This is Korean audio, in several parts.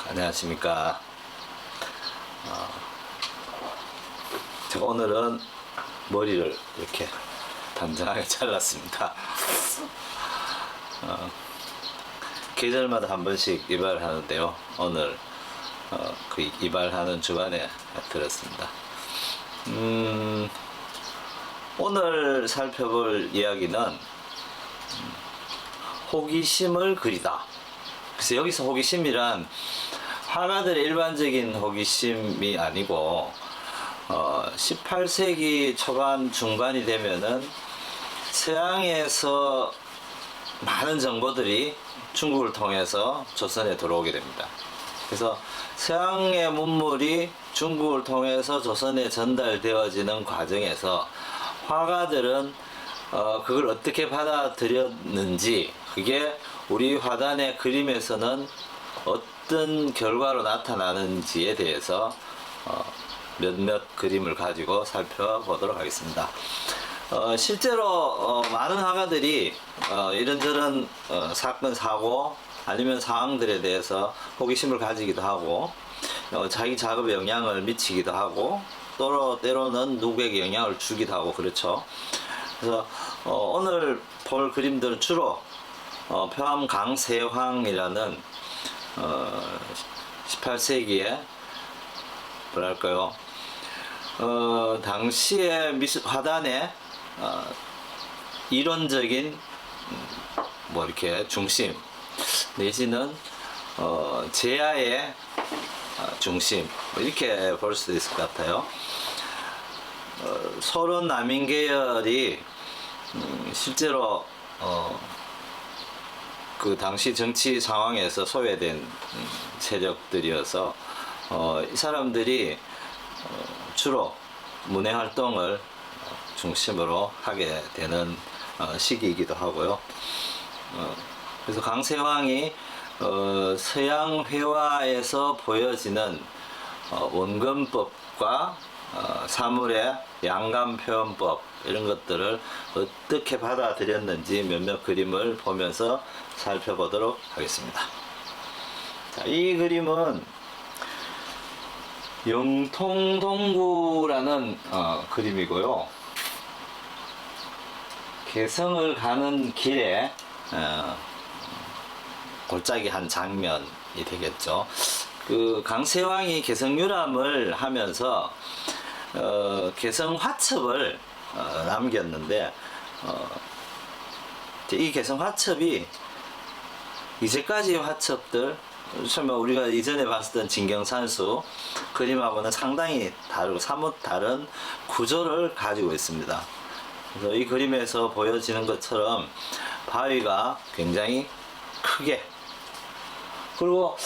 안녕하십니까. 제가 오늘은 머리를 이렇게 단정하게 잘랐습니다. 계절마다 한 번씩 이발을 하는데요. 오늘 그 이발하는 주간에 들었습니다. 오늘 살펴볼 이야기는 호기심을 그리다. 그래서 여기서 호기심이란 화가들의 일반적인 호기심이 아니고 18세기 초반 중반이 되면은 서양에서 많은 정보들이 중국을 통해서 조선에 들어오게 됩니다. 그래서 서양의 문물이 중국을 통해서 조선에 전달되어지는 과정에서 화가들은 그걸 어떻게 받아들였는지, 그게 우리 화단의 그림에서는 어떤 결과로 나타나는지에 대해서 몇몇 그림을 가지고 살펴보도록 하겠습니다. 실제로 많은 화가들이 이런저런 사건 사고 아니면 상황들에 대해서 호기심을 가지기도 하고 자기 작업에 영향을 미치기도 하고 때로는 누구에게 영향을 주기도 하고 그렇죠. 그래서 오늘 볼 그림들은 주로 표암 강세황이라는 18세기에 뭐랄까요, 당시에 화단의 이론적인 뭐 이렇게 중심 내지는 제야의 중심, 이렇게 볼 수도 있을 것 같아요. 소론 남인 계열이 실제로 그 당시 정치 상황에서 소외된 세력들이어서 이 사람들이 주로 문해 활동을 중심으로 하게 되는 시기이기도 하고요. 그래서 강세황이 서양 회화에서 보여지는 원근법과 사물의 양감 표현법, 이런 것들을 어떻게 받아들였는지 몇몇 그림을 보면서 살펴보도록 하겠습니다. 자, 이 그림은 영통동구라는 그림이고요. 개성을 가는 길에 골짜기 한 장면이 되겠죠. 그 강세왕이 개성유람을 하면서 개성화첩을 남겼는데 이 개성화첩이 이제까지 화첩들, 정말 우리가 이전에 봤었던 진경산수 그림하고는 상당히 다르고 사뭇 다른 구조를 가지고 있습니다. 그래서 이 그림에서 보여지는 것처럼 바위가 굉장히 크게, 그리고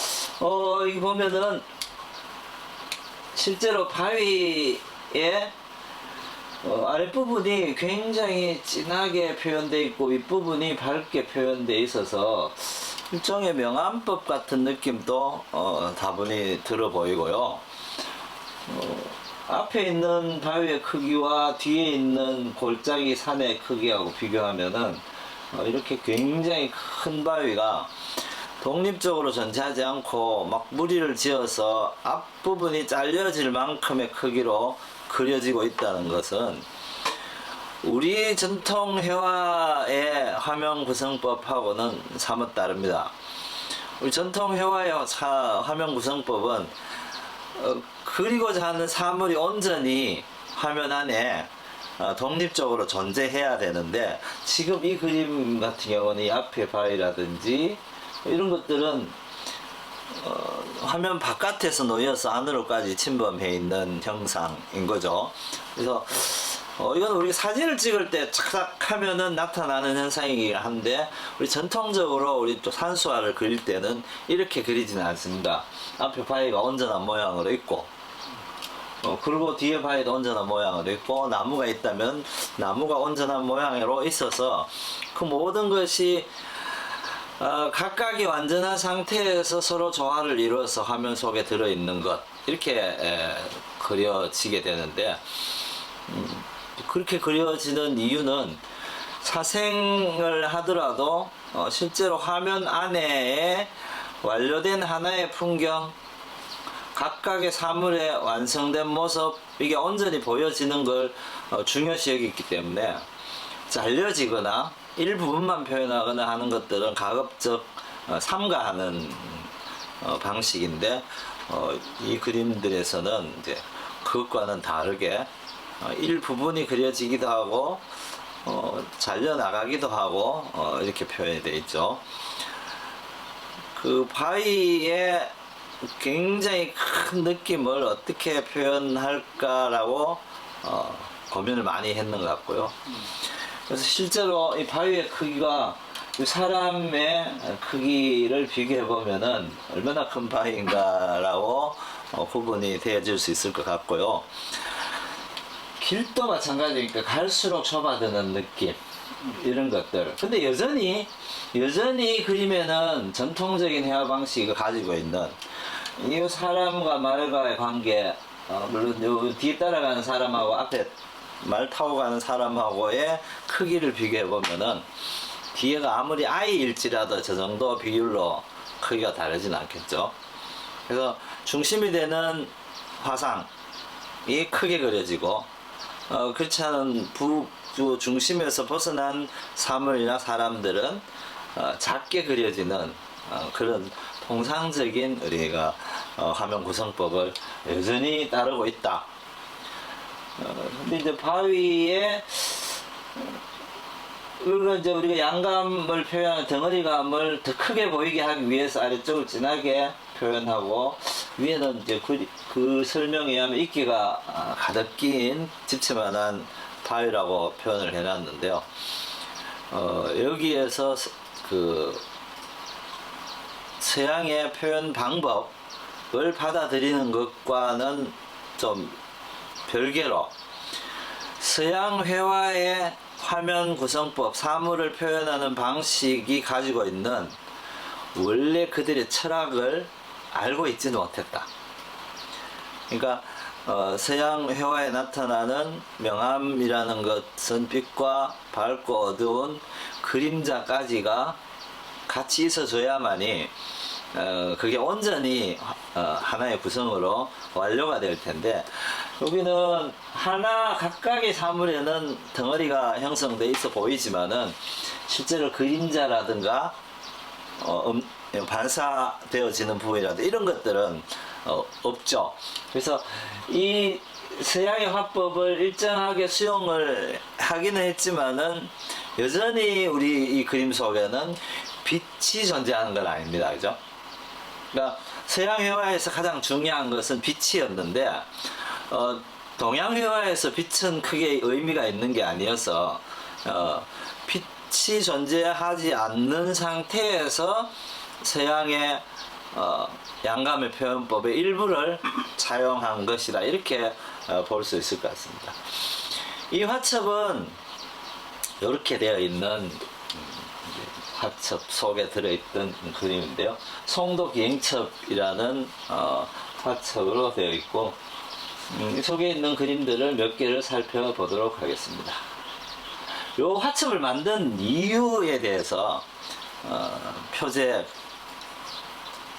이 보면은 실제로 바위의 아랫부분이 굉장히 진하게 표현되어 있고 윗부분이 밝게 표현되어 있어서 일종의 명암법 같은 느낌도 다분히 들어 보이고요. 앞에 있는 바위의 크기와 뒤에 있는 골짜기 산의 크기하고 비교하면은 이렇게 굉장히 큰 바위가 독립적으로 존재하지 않고 막 무리를 지어서 앞부분이 잘려질 만큼의 크기로 그려지고 있다는 것은 우리 전통 회화의 화면 구성법하고는 사뭇 다릅니다. 우리 전통 회화의 화면 구성법은 그리고자 하는 사물이 온전히 화면 안에 독립적으로 존재해야 되는데, 지금 이 그림 같은 경우는 이 앞에 바위라든지 이런 것들은 화면 바깥에서 놓여서 안으로까지 침범해 있는 형상인 거죠. 그래서 이건 우리 사진을 찍을 때 착착 하면은 나타나는 현상이긴 한데, 우리 전통적으로 우리 또 산수화를 그릴 때는 이렇게 그리지는 않습니다. 앞에 바위가 온전한 모양으로 있고 그리고 뒤에 바위도 온전한 모양으로 있고, 나무가 있다면 나무가 온전한 모양으로 있어서 그 모든 것이 각각이 완전한 상태에서 서로 조화를 이루어서 화면 속에 들어있는 것, 이렇게 그려지게 되는데, 그렇게 그려지는 이유는 사생을 하더라도 실제로 화면 안에 완료된 하나의 풍경, 각각의 사물의 완성된 모습, 이게 온전히 보여지는 걸 중요시 여기기 때문에 잘려지거나 일부분만 표현하거나 하는 것들은 가급적 삼가하는 방식인데, 이 그림들에서는 이제 그것과는 다르게 일부분이 그려지기도 하고 잘려 나가기도 하고 이렇게 표현이 되어 있죠. 그 바위의 굉장히 큰 느낌을 어떻게 표현할까라고 고민을 많이 했는 것 같고요. 그래서 실제로 이 바위의 크기가 사람의 크기를 비교해 보면은 얼마나 큰 바위인가라고 구분이 되어질 수 있을 것 같고요. 길도 마찬가지니까 갈수록 좁아드는 느낌, 이런 것들. 근데 여전히 그림에는 전통적인 회화 방식을 가지고 있는 이 사람과 말과의 관계, 물론 요 뒤에 따라가는 사람하고 앞에 말 타고 가는 사람하고의 크기를 비교해 보면은 뒤에가 아무리 아이일지라도 저 정도 비율로 크기가 다르진 않겠죠. 그래서 중심이 되는 화상이 크게 그려지고, 그렇지 않은 중심에서 벗어난 사물이나 사람들은 작게 그려지는 그런 통상적인 우리가 화면 구성법을 여전히 따르고 있다. 근데 이제 바위에 우리가 양감을 표현하는 덩어리감을 더 크게 보이게 하기 위해서 아래쪽을 진하게 표현하고, 위에는 이제 그 설명에 의하면 이끼가 가득 낀 집채만한 바위라고 표현을 해놨는데요. 여기에서 그 서양의 표현 방법을 받아들이는 것과는 좀 별개로 서양 회화의 화면 구성법, 사물을 표현하는 방식이 가지고 있는 원래 그들의 철학을 알고 있지는 못했다. 그러니까 서양 회화에 나타나는 명암이라는 것은 빛과 밝고 어두운 그림자까지가 같이 있어줘야만이 그게 온전히 하나의 구성으로 완료가 될 텐데, 여기는 하나 각각의 사물에는 덩어리가 형성돼 있어 보이지만은 실제로 그림자라든가 반사되어지는 부분이라든가 이런 것들은 없죠. 그래서 이 서양의 화법을 일정하게 수용을 하기는 했지만은 여전히 우리 이 그림 속에는 빛이 존재하는 건 아닙니다. 그죠? 그러니까 서양 회화에서 가장 중요한 것은 빛이었는데, 동양 회화에서 빛은 크게 의미가 있는 게 아니어서 빛이 존재하지 않는 상태에서 서양의 양감의 표현법의 일부를 차용한 것이다, 이렇게 볼 수 있을 것 같습니다. 이 화첩은 이렇게 되어 있는 화첩 속에 들어있던 그림인데요. 송도기행첩이라는 화첩으로 되어 있고, 이 속에 있는 그림들을 몇 개를 살펴보도록 하겠습니다. 이 화첩을 만든 이유에 대해서 표제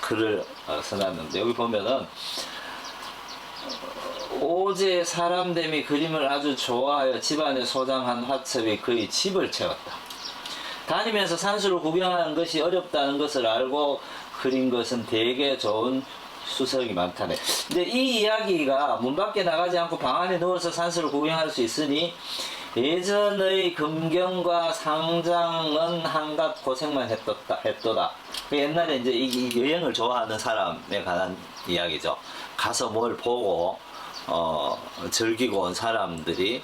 글을 써놨는데, 여기 보면은 오제 사람됨이 그림을 아주 좋아하여 집안에 소장한 화첩이 그의 집을 채웠다. 다니면서 산수를 구경하는 것이 어렵다는 것을 알고 그린 것은 되게 좋은 수석이 많다네. 근데 이 이야기가 문 밖에 나가지 않고 방 안에 누워서 산수를 구경할 수 있으니 예전의 금경과 상장은 한갓 고생만 했도다. 옛날에 이제 이 여행을 좋아하는 사람에 관한 이야기죠. 가서 뭘 보고 즐기고 온 사람들이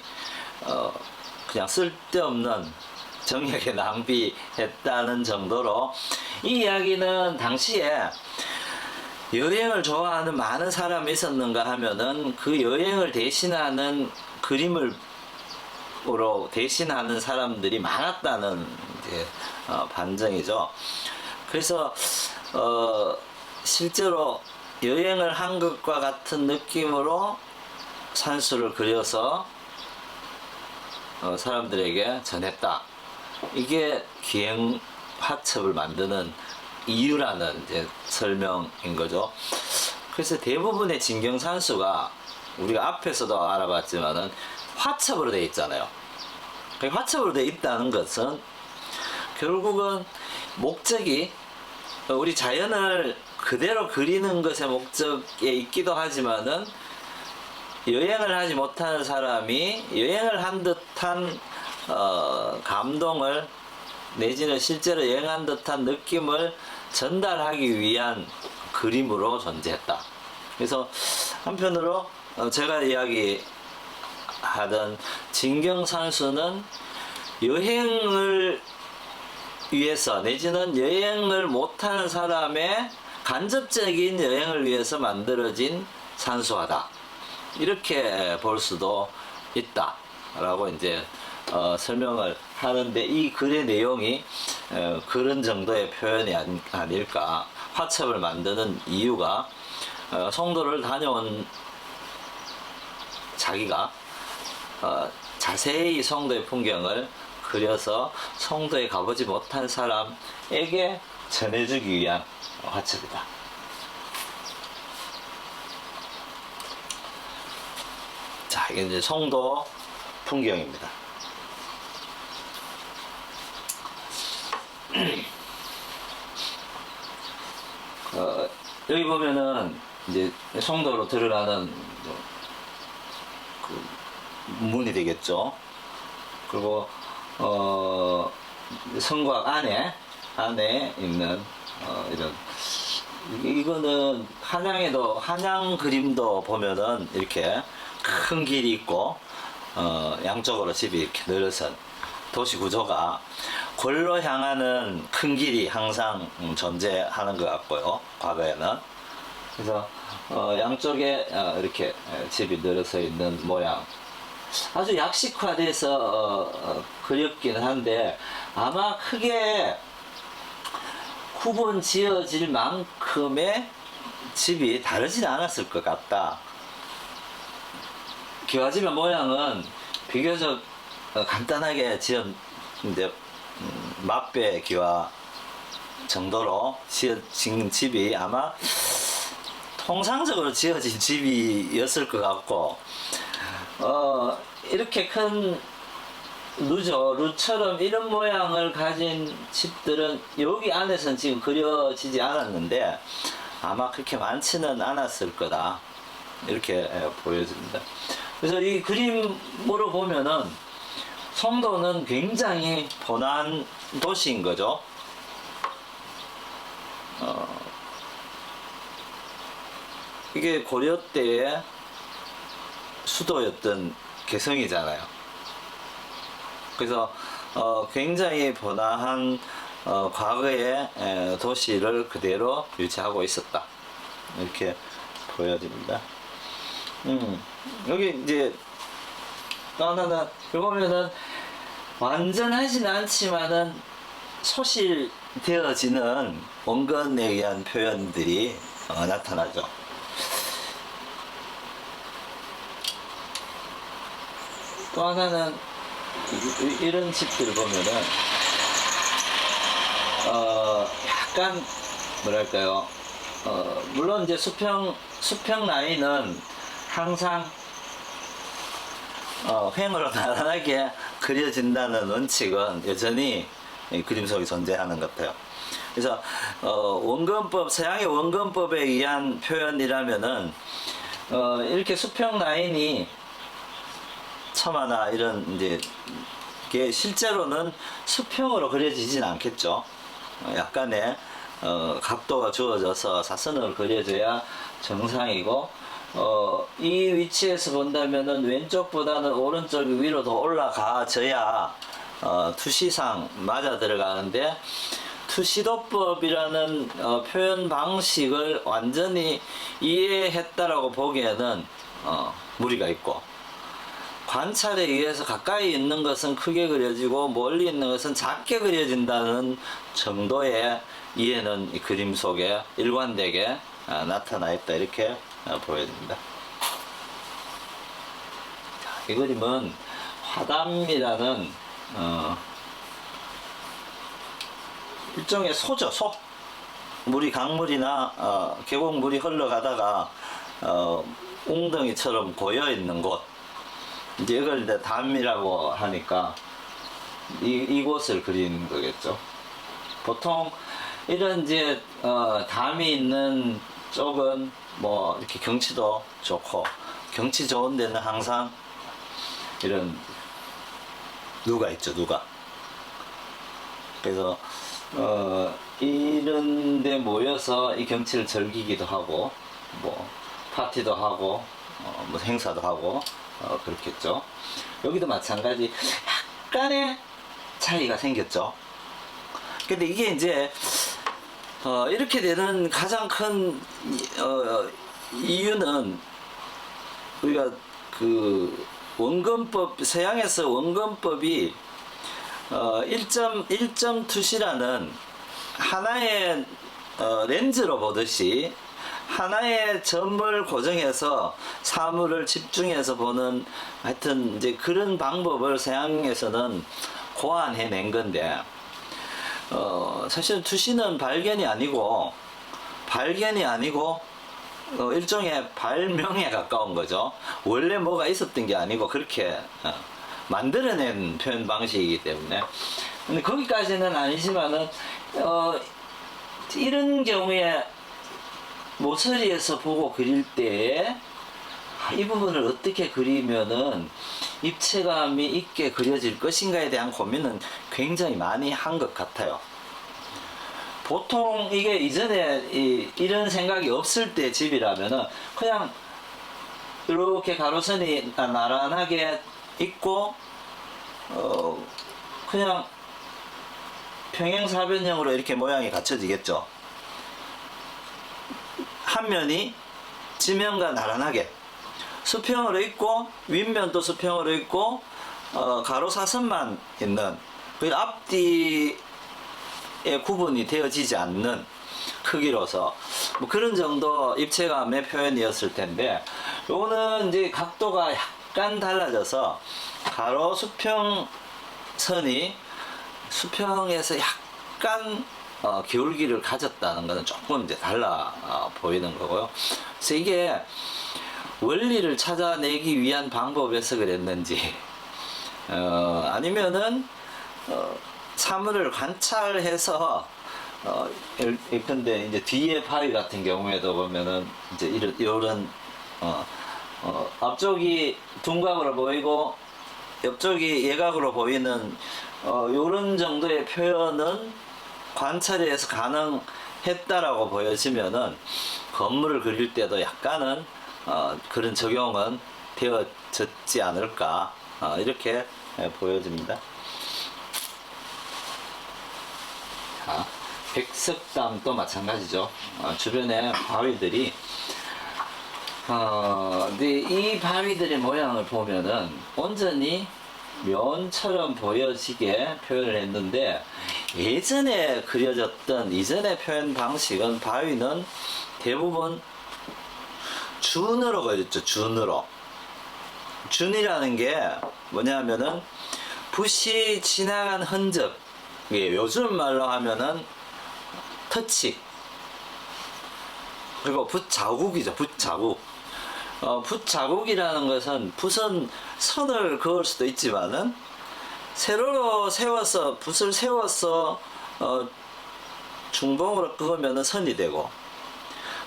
그냥 쓸데없는 정력에 낭비했다는 정도로, 이 이야기는 당시에 여행을 좋아하는 많은 사람이 있었는가 하면은 그 여행을 대신하는 그림으로 대신하는 사람들이 많았다는 이제 반증이죠. 그래서 실제로 여행을 한 것과 같은 느낌으로 산수를 그려서 사람들에게 전했다. 이게 기행 화첩을 만드는 이유라는 이제 설명인 거죠. 그래서 대부분의 진경산수가 우리가 앞에서도 알아봤지만은 화첩으로 되어 있잖아요. 화첩으로 되어 있다는 것은 결국은 목적이 우리 자연을 그대로 그리는 것의 목적에 있기도 하지만은 여행을 하지 못하는 사람이 여행을 한 듯한 감동을 내지는 실제로 여행한 듯한 느낌을 전달하기 위한 그림으로 존재했다. 그래서 한편으로 제가 이야기하던 진경산수는 여행을 위해서 내지는 여행을 못하는 사람의 간접적인 여행을 위해서 만들어진 산수화다. 이렇게 볼 수도 있다. 라고 이제 설명을 하는데 이 글의 내용이 그런 정도의 표현이 아닐까. 화첩을 만드는 이유가 송도를 다녀온 자기가 자세히 송도의 풍경을 그려서 송도에 가보지 못한 사람에게 전해주기 위한 화첩이다. 자, 이게 이제 송도 풍경입니다. 여기 보면은 이제 송도로 들어가는 그 문이 되겠죠. 그리고 성곽 안에 있는 이런 이거는 한양 그림도 보면은 이렇게 큰 길이 있고 양쪽으로 집이 이렇게 늘어선 도시 구조가 골로 향하는 큰 길이 항상 존재하는 것 같고요. 과거에는. 그래서 양쪽에 이렇게 집이 늘어서 있는 모양. 아주 약식화돼서 그렸긴 한데 아마 크게 구분 지어질 만큼의 집이 다르진 않았을 것 같다. 기와집의 모양은 비교적 간단하게 지은 이제 맞배 기와 정도로 지어진 집이 아마 통상적으로 지어진 집이었을 것 같고 이렇게 큰 루처럼 이런 모양을 가진 집들은 여기 안에서는 지금 그려지지 않았는데 아마 그렇게 많지는 않았을 거다 이렇게 보여집니다. 그래서 이 그림으로 보면은 송도는 굉장히 번화한 도시인 거죠. 이게 고려 때의 수도였던 개성이잖아요. 그래서 굉장히 번화한 과거의 도시를 그대로 유지하고 있었다. 이렇게 보여집니다. 여기 이제 또 하나는 여기 보면은 완전하진 않지만은 소실되어지는 원근에 의한 표현들이 나타나죠. 또 하나는 이런 집들 보면은 약간 뭐랄까요, 물론 이제 수평 라인은 항상 횡으로 나란하게 그려진다는 원칙은 여전히 그림 속에 존재하는 것 같아요. 그래서 원근법, 서양의 원근법에 의한 표현이라면은 이렇게 수평 라인이 처마나 이런 이제 게 실제로는 수평으로 그려지진 않겠죠. 약간의 각도가 주어져서 사선으로 그려져야 정상이고 이 위치에서 본다면은 왼쪽보다는 오른쪽이 위로 더 올라가져야 투시상 맞아 들어가는데 투시도법이라는 표현 방식을 완전히 이해했다라고 보기에는 무리가 있고 관찰에 의해서 가까이 있는 것은 크게 그려지고 멀리 있는 것은 작게 그려진다는 정도의 이해는 이 그림 속에 일관되게 나타나 있다 이렇게 보여집니다. 이 그림은 화담이라는 일종의 소죠. 물이 강물이나 계곡물이 흘러가다가 웅덩이처럼 고여 있는 곳, 이제 이걸 이제 담이라고 하니까 이곳을 그리는 거겠죠. 보통 이런 이제 담이 있는 쪽은 뭐 이렇게 경치도 좋고, 경치 좋은 데는 항상 이런 누가 있죠, 누가. 그래서 이런 데 모여서 이 경치를 즐기기도 하고, 뭐 파티도 하고, 뭐 행사도 하고, 그렇겠죠. 여기도 마찬가지 약간의 차이가 생겼죠. 근데 이게 이제 이렇게 되는 가장 큰 이유는 우리가 그 원근법, 서양에서 원근법이 1점 투시라는 하나의 렌즈로 보듯이 하나의 점을 고정해서 사물을 집중해서 보는, 하여튼 이제 그런 방법을 서양에서는 고안해낸 건데, 사실 투시는 발견이 아니고 일종의 발명에 가까운 거죠. 원래 뭐가 있었던 게 아니고 그렇게 만들어낸 표현 방식이기 때문에. 근데 거기까지는 아니지만은 이런 경우에 모서리에서 보고 그릴 때 이 부분을 어떻게 그리면은 입체감이 있게 그려질 것인가에 대한 고민은 굉장히 많이 한 것 같아요. 보통 이게 이전에 이런 생각이 없을 때 집이라면은 그냥 이렇게 가로선이 나란하게 있고 그냥 평행사변형으로 이렇게 모양이 갖춰지겠죠. 한 면이 지면과 나란하게 수평으로 있고, 윗면도 수평으로 있고, 가로 사선만 있는, 그 앞뒤에 구분이 되어지지 않는 크기로서 뭐 그런 정도 입체감의 표현이었을 텐데, 요거는 이제 각도가 약간 달라져서 가로 수평 선이 수평에서 약간 기울기를 가졌다는 것은 조금 이제 달라 보이는 거고요. 그래서 이게 원리를 찾아내기 위한 방법에서 그랬는지, 아니면은 사물을 관찰해서 예컨대 이제 뒤에 바위 같은 경우에도 보면은 이제 이런 앞쪽이 둔각으로 보이고 옆쪽이 예각으로 보이는 요런 정도의 표현은 관찰에 의해서 가능했다라고 보여지면은 건물을 그릴 때도 약간은 그런 적용은 되어졌지 않을까, 이렇게 보여집니다. 자, 백석담도 마찬가지죠. 주변에 바위들이 근데 이 바위들의 모양을 보면은 온전히 면처럼 보여지게 표현을 했는데, 예전에 그려졌던 이전의 표현 방식은 바위는 대부분 준으로 그려졌죠. 준으로. 준이라는 게 뭐냐면은 붓이 지나간 흔적, 요즘 말로 하면은 터치, 그리고 붓 자국이죠. 붓 자국. 붓 자국이라는 것은 붓은 선을 그을 수도 있지만은 세로로 세워서 붓을 세워서 중봉으로 그으면은 선이 되고,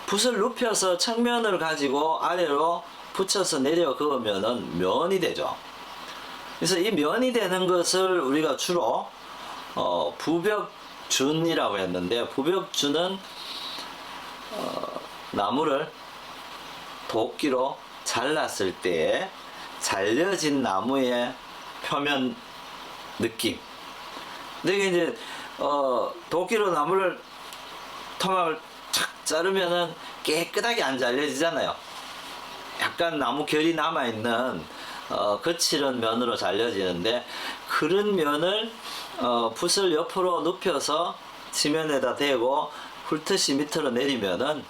붓을 눕혀서 측면을 가지고 아래로 붙여서 내려 그으면은 면이 되죠. 그래서 이 면이 되는 것을 우리가 주로 부벽준이라고 했는데, 부벽준은 나무를 도끼로 잘랐을 때에 잘려진 나무의 표면 느낌. 근데 이게 이제 도끼로 나무를 토막을 착 자르면은 깨끗하게 안 잘려지잖아요. 약간 나무 결이 남아있는 거칠은 면으로 잘려지는데, 그런 면을 붓을 옆으로 눕혀서 지면에다 대고 훑듯이 밑으로 내리면은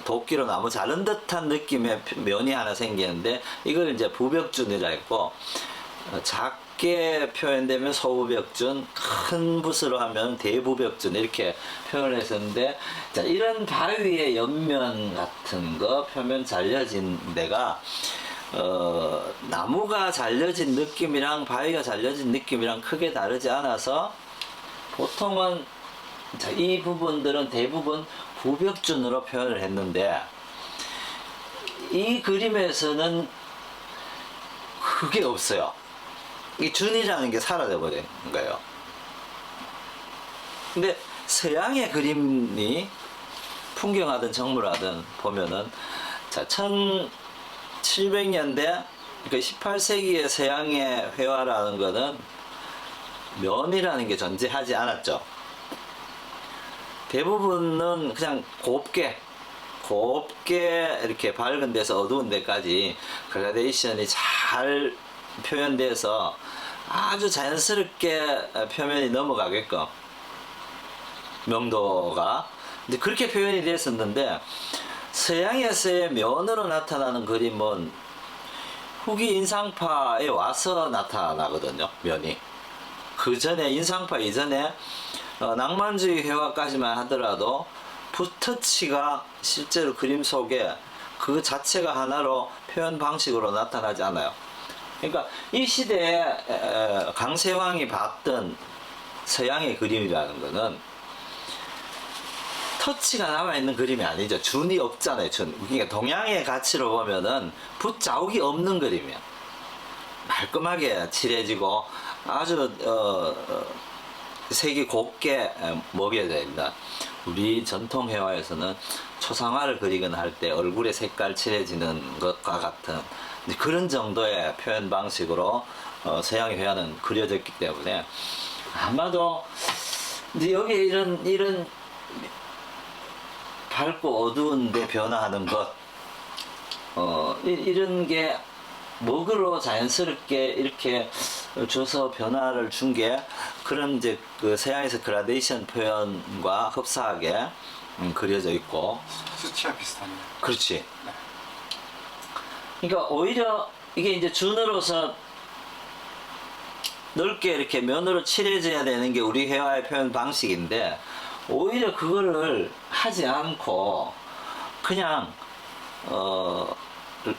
도끼로 나무 자른 듯한 느낌의 면이 하나 생기는데, 이걸 이제 부벽준이라 했고, 작게 얇게 표현되면 소부벽준, 큰 붓으로 하면 대부벽준 이렇게 표현을 했었는데, 자, 이런 바위의 옆면 같은 거, 표면 잘려진 데가 나무가 잘려진 느낌이랑 바위가 잘려진 느낌이랑 크게 다르지 않아서 보통은, 자, 이 부분들은 대부분 부벽준으로 표현을 했는데, 이 그림에서는 그게 없어요. 이 준이라는 게 사라져 버린 거예요. 근데 서양의 그림이 풍경하든 정물하든 보면은, 자, 1700년대, 그 18세기의 서양의 회화라는 거는 면이라는 게 존재하지 않았죠. 대부분은 그냥 곱게 이렇게 밝은 데서 어두운 데까지 그라데이션이 잘 표현돼서 아주 자연스럽게 표면이 넘어가게끔 명도가 이제 그렇게 표현이 됐었는데, 서양에서의 면으로 나타나는 그림은 후기 인상파에 와서 나타나거든요. 면이 그 전에, 인상파 이전에 낭만주의 회화까지만 하더라도 붓터치가 실제로 그림 속에 그 자체가 하나로 표현 방식으로 나타나지 않아요. 그러니까 이 시대에 강세왕이 봤던 서양의 그림이라는 거는 터치가 남아있는 그림이 아니죠. 준이 없잖아요. 그러니까 동양의 가치로 보면은 붓 자국이 없는 그림이야. 말끔하게 칠해지고 아주 색이 곱게 먹여져 있는, 우리 전통 회화에서는 초상화를 그리거나 할 때 얼굴에 색깔 칠해지는 것과 같은 그런 정도의 표현 방식으로 서양의 회화는 그려졌기 때문에, 아마도 이제 여기에 이런 밝고 어두운데 변화하는 것, 이런 게 먹으로 자연스럽게 이렇게 줘서 변화를 준 게, 그런 이제 그 서양에서 그라데이션 표현과 흡사하게 그려져 있고. 수치와 비슷하네요. 그렇지. 네. 그러니까 오히려 이게 이제 준으로서 넓게 이렇게 면으로 칠해져야 되는 게 우리 회화의 표현 방식인데, 오히려 그거를 하지 않고 그냥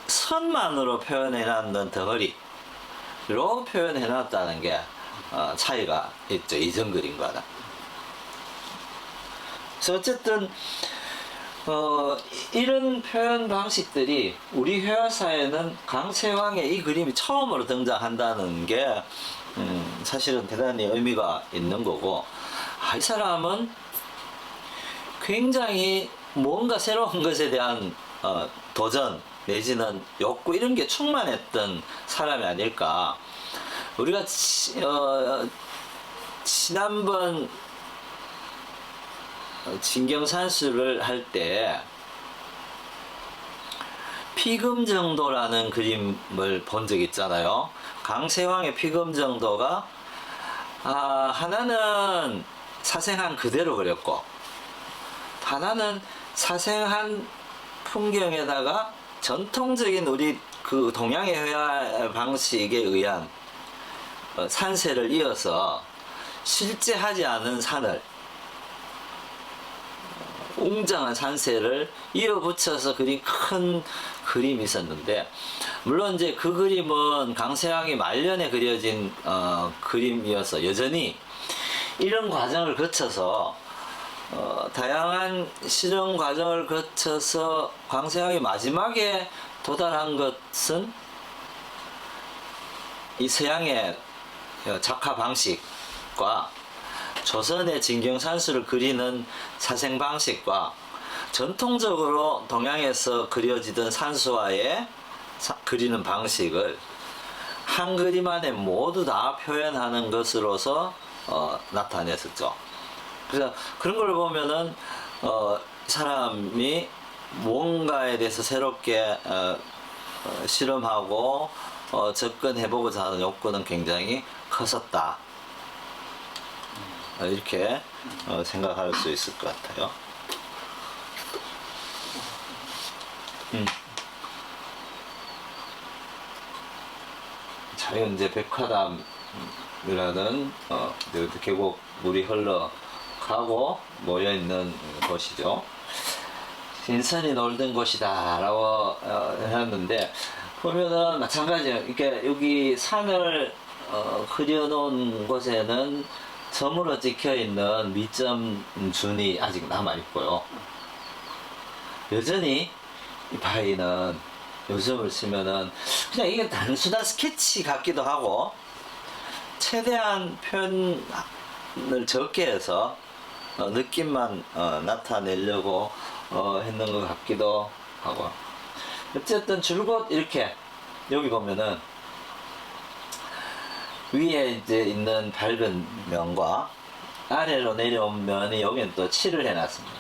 선만으로 표현해놨는 덩어리로 표현해놨다는 게 차이가 있죠, 이전 그림과는. 그래서 어쨌든 이런 표현 방식들이 우리 회화사에는 강세왕의 이 그림이 처음으로 등장한다는 게 사실은 대단히 의미가 있는 거고, 이 사람은 굉장히 뭔가 새로운 것에 대한 도전 내지는 욕구, 이런 게 충만했던 사람이 아닐까. 우리가 지난번 진경산수를 할 때 피금정도라는 그림을 본 적 있잖아요. 강세왕의 피금정도가 하나는 사생한 그대로 그렸고, 하나는 사생한 풍경에다가 전통적인 우리 그 동양의 회화 방식에 의한 산세를 이어서 실제 하지 않은 산을, 웅장한 산세를 이어붙여서 그린 큰 그림이 있었는데, 물론 이제 그 그림은 강세왕이 말년에 그려진 그림이어서 여전히 이런 과정을 거쳐서 다양한 실험 과정을 거쳐서 강세왕이 마지막에 도달한 것은 이 서양의 작화 방식과 조선의 진경산수를 그리는 사생 방식과 전통적으로 동양에서 그려지던 산수화의 그리는 방식을 한 그림 안에 모두 다 표현하는 것으로서 나타냈었죠. 그래서 그런 걸 보면은 사람이 뭔가에 대해서 새롭게 실험하고 접근해보고자 하는 욕구는 굉장히 컸었다, 이렇게 생각할 수 있을 것 같아요. 자, 이건 이제 백화담 계곡 물이 흘러가고 모여있는 곳이죠. 신선이 놀던 곳이다라고 해놨는데, 보면은 마찬가지예요. 이렇게 여기 산을 그려놓은 곳에는 점으로 찍혀 있는 미점 준이 아직 남아 있고요. 여전히 이 바위는 요즘을 쓰면은 그냥 이게 단순한 스케치 같기도 하고, 최대한 표현을 적게 해서 느낌만 나타내려고 했는 것 같기도 하고. 어쨌든 줄곧 이렇게 여기 보면은 위에 이제 있는 밝은 면과 아래로 내려온 면이 여기는 또 칠을 해놨습니다.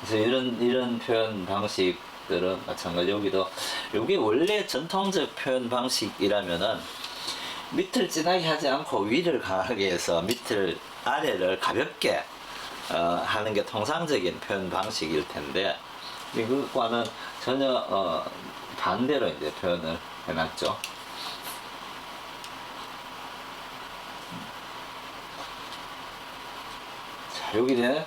그래서 이런 표현 방식들은 마찬가지. 여기도 여기 원래 전통적 표현 방식이라면은 밑을 진하게 하지 않고 위를 강하게 해서 아래를 가볍게 하는 게 통상적인 표현 방식일 텐데, 이것과는 전혀 반대로 이제 표현을 해놨죠. 자, 여기는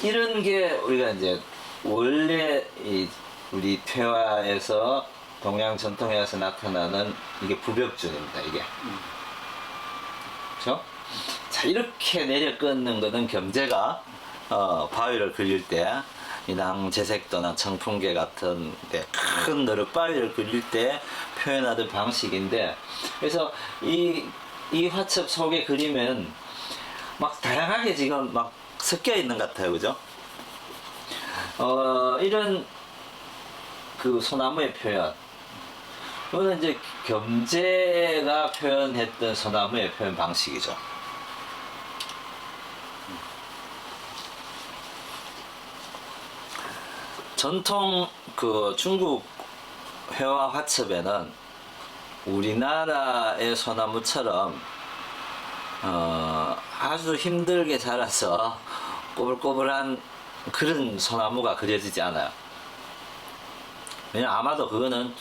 이런 게 우리가 이제 원래 우리 퇴화에서 동양 전통에서 나타나는 이게 부벽준입니다. 이게. 그렇죠? 자, 이렇게 내려 끊는 거는 경제가 바위를 그릴 때 인왕제색도나 청풍계 같은 큰 너럭바위를 그릴 때 표현하던 방식인데, 그래서 이 화첩 속의 그림은 막 다양하게 지금 막 섞여 있는 것 같아요. 그죠? 이런 그 소나무의 표현, 이거는 이제 겸재가 표현했던 소나무의 표현 방식이죠. 전통 그 중국 회화 화첩에는 우리나라의 소나무처럼 아주 힘들게 자라서 꼬불꼬불한 그런 소나무가 그려지지 않아요. 왜냐면 아마도 그거는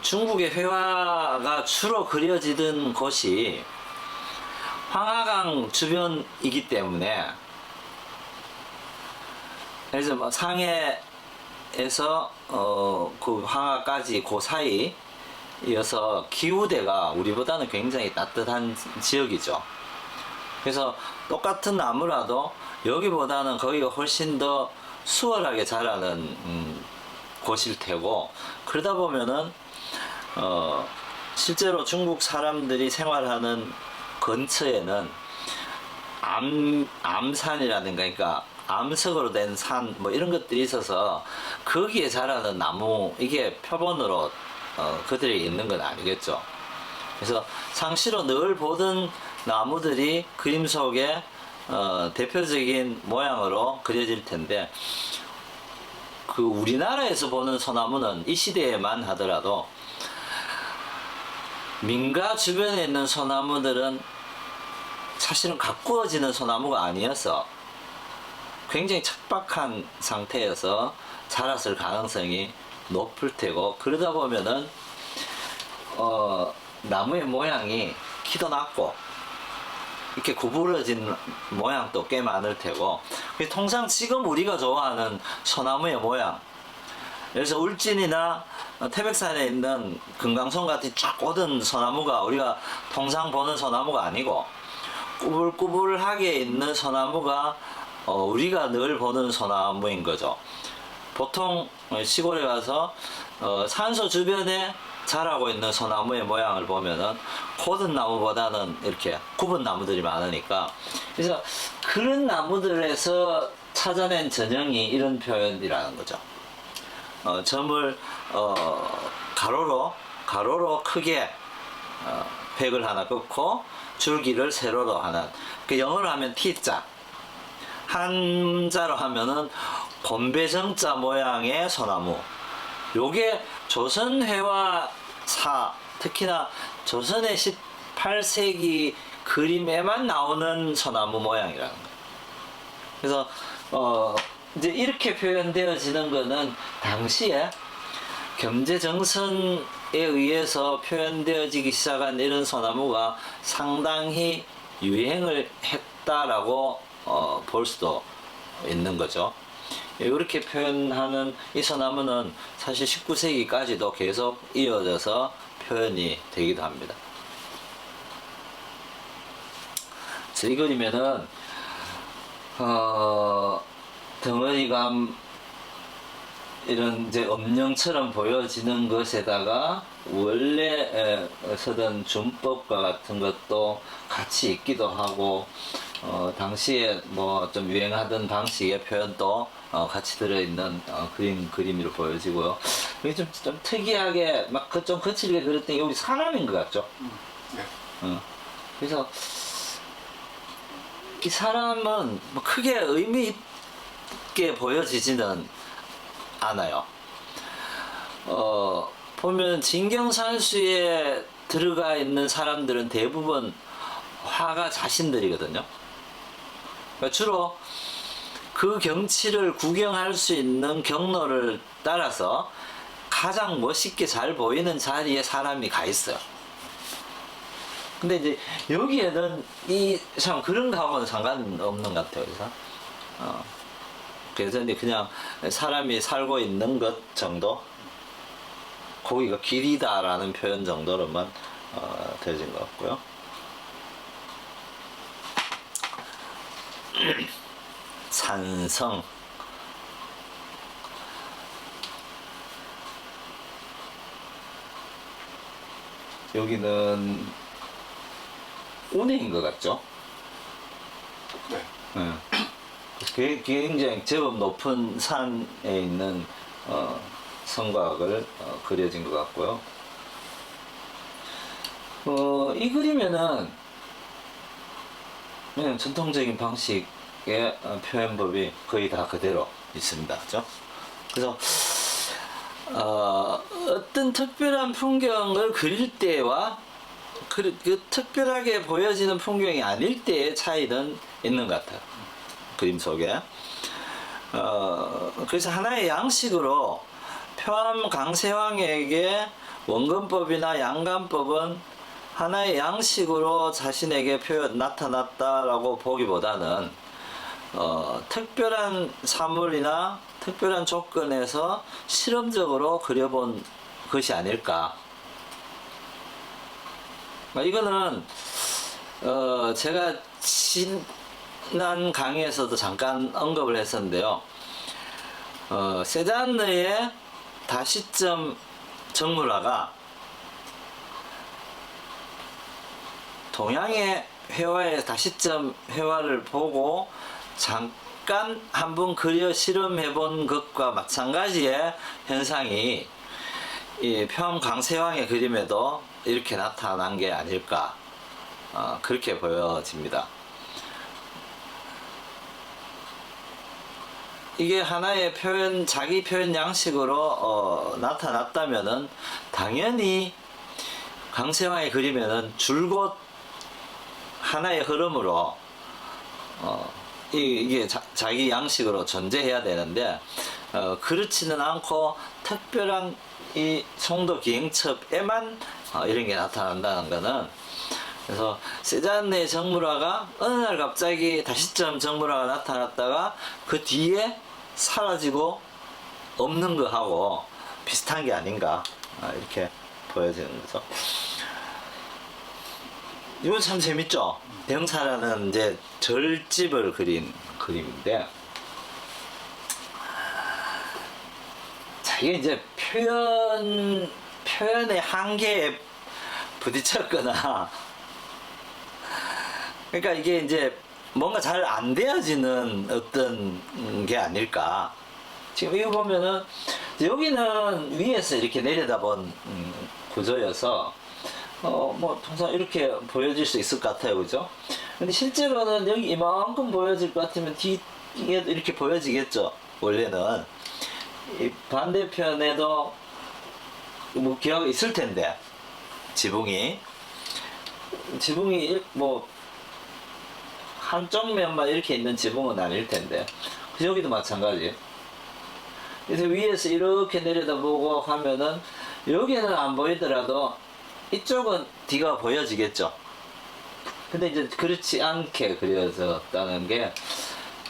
중국의 회화가 주로 그려지던 곳이 황하강 주변이기 때문에, 그래서 뭐 상해에서 그 황하까지 그 사이여서 기후대가 우리보다는 굉장히 따뜻한 지역이죠. 그래서 똑같은 나무라도 여기보다는 거기가 훨씬 더 수월하게 자라는 곳일 테고, 그러다 보면은 실제로 중국 사람들이 생활하는 근처에는 암산이라든가, 그러니까 암석으로 된 산 뭐 이런 것들이 있어서 거기에 자라는 나무, 이게 표본으로 그들이 있는 건 아니겠죠. 그래서 상시로 늘 보던 나무들이 그림 속에 대표적인 모양으로 그려질 텐데, 그 우리나라에서 보는 소나무는 이 시대에만 하더라도 민가 주변에 있는 소나무들은 사실은 가꾸어지는 소나무가 아니어서 굉장히 척박한 상태에서 자랐을 가능성이 높을 테고, 그러다 보면은 나무의 모양이 키도 낮고 이렇게 구부러진 모양도 꽤 많을 테고, 통상 지금 우리가 좋아하는 소나무의 모양, 그래서 울진이나 태백산에 있는 금강송 같은 쫙 오던 소나무가 우리가 통상 보는 소나무가 아니고, 꾸불꾸불하게 있는 소나무가 우리가 늘 보는 소나무인 거죠. 보통 시골에 가서 산소 주변에 자라고 있는 소나무의 모양을 보면은 고든 나무보다는 이렇게 굽은 나무들이 많으니까, 그래서 그런 나무들에서 찾아낸 전형이 이런 표현이라는 거죠. 점을 가로로 크게 획을 하나 긋고 줄기를 세로로 하는, 그 영어로 하면 T자, 한자로 하면은 곤배정자 모양의 소나무. 요게 조선 회화사, 특히나 조선의 18세기 그림에만 나오는 소나무 모양이라는 거예요. 그래서 이제 이렇게 표현되어지는 거는 당시에 경제정선에 의해서 표현되어지기 시작한 이런 소나무가 상당히 유행을 했다라고 볼 수도 있는 거죠. 이렇게 표현하는 이 소나무는 사실 19세기까지도 계속 이어져서 표현이 되기도 합니다. 이 그림에는 덩어리감 이런 이제 음영처럼 보여지는 것에다가 원래 쓰던 준법과 같은 것도 같이 있기도 하고 당시에 뭐 좀 유행하던 방식의 표현도 같이 들어있는 그림으로 보여지고요. 이게 좀 특이하게 막 좀 거칠게 그렸더니 우리 사람인 것 같죠? 네. 그래서 이 사람은 뭐 크게 의미 있게 보여지지는 않아요. 보면 진경산수에 들어가 있는 사람들은 대부분 화가 자신들이거든요. 그러니까 주로 그 경치를 구경할 수 있는 경로를 따라서 가장 멋있게 잘 보이는 자리에 사람이 가 있어요. 근데 이제 여기에는 참 그런 거하고는 상관없는 것 같아요. 그래서 이제 그냥 사람이 살고 있는 것 정도, 거기가 길이다라는 표현 정도로만 되어진 것 같고요. 산성. 여기는 운해인 것 같죠? 네. 굉장히 제법 높은 산에 있는 성곽을 그려진 것 같고요. 이 그림에는 그냥 전통적인 방식의 표현법이 거의 다 그대로 있습니다. 그죠? 그래서 어떤 특별한 풍경을 그릴 때와 그 특별하게 보여지는 풍경이 아닐 때의 차이는 있는 것 같아요. 그림 속에. 그래서 하나의 양식으로 표암 강세왕에게 원근법이나 양간법은 하나의 양식으로 자신에게 나타났다라고 보기보다는 특별한 사물이나 특별한 조건에서 실험적으로 그려본 것이 아닐까. 이거는 제가 지난 강의에서도 잠깐 언급을 했었는데요. 세잔느의 다시점 정물화가 동양의 회화의 다시점 회화를 보고 잠깐 한번 그려 실험해 본 것과 마찬가지의 현상이 이 표암 강세왕의 그림에도 이렇게 나타난 게 아닐까, 그렇게 보여집니다. 이게 하나의 자기 표현 양식으로 나타났다면은 당연히 강세왕의 그림에는 줄곧 하나의 흐름으로 이게 자기 양식으로 존재해야 되는데 그렇지는 않고 특별한 이 송도 기행첩에만 이런 게 나타난다는 거는, 그래서 세잔느의 정물화가 어느 날 갑자기 다시점 정물화가 나타났다가 그 뒤에 사라지고 없는 거하고 비슷한 게 아닌가, 이렇게 보여지는 거죠. 이건 참 재밌죠? 대흥사라는 이제 절집을 그린 그림인데, 자, 이게 이제 표현의 한계에 부딪혔거나, 그러니까 이게 이제 뭔가 잘 안 되어지는 어떤 게 아닐까. 지금 이거 보면은 여기는 위에서 이렇게 내려다본 구조여서 뭐 통상 이렇게 보여질 수 있을 것 같아요, 그죠? 근데 실제로는 여기 이만큼 보여질 것 같으면 뒤에 이렇게 보여지겠죠. 원래는 이 반대편에도 뭐 기회가 있을 텐데, 지붕이 뭐 한쪽 면만 이렇게 있는 지붕은 아닐 텐데, 여기도 마찬가지. 그래서 위에서 이렇게 내려다보고 하면은 여기는 안 보이더라도 이쪽은 D가 보여지겠죠. 근데 이제 그렇지 않게 그려졌다는 게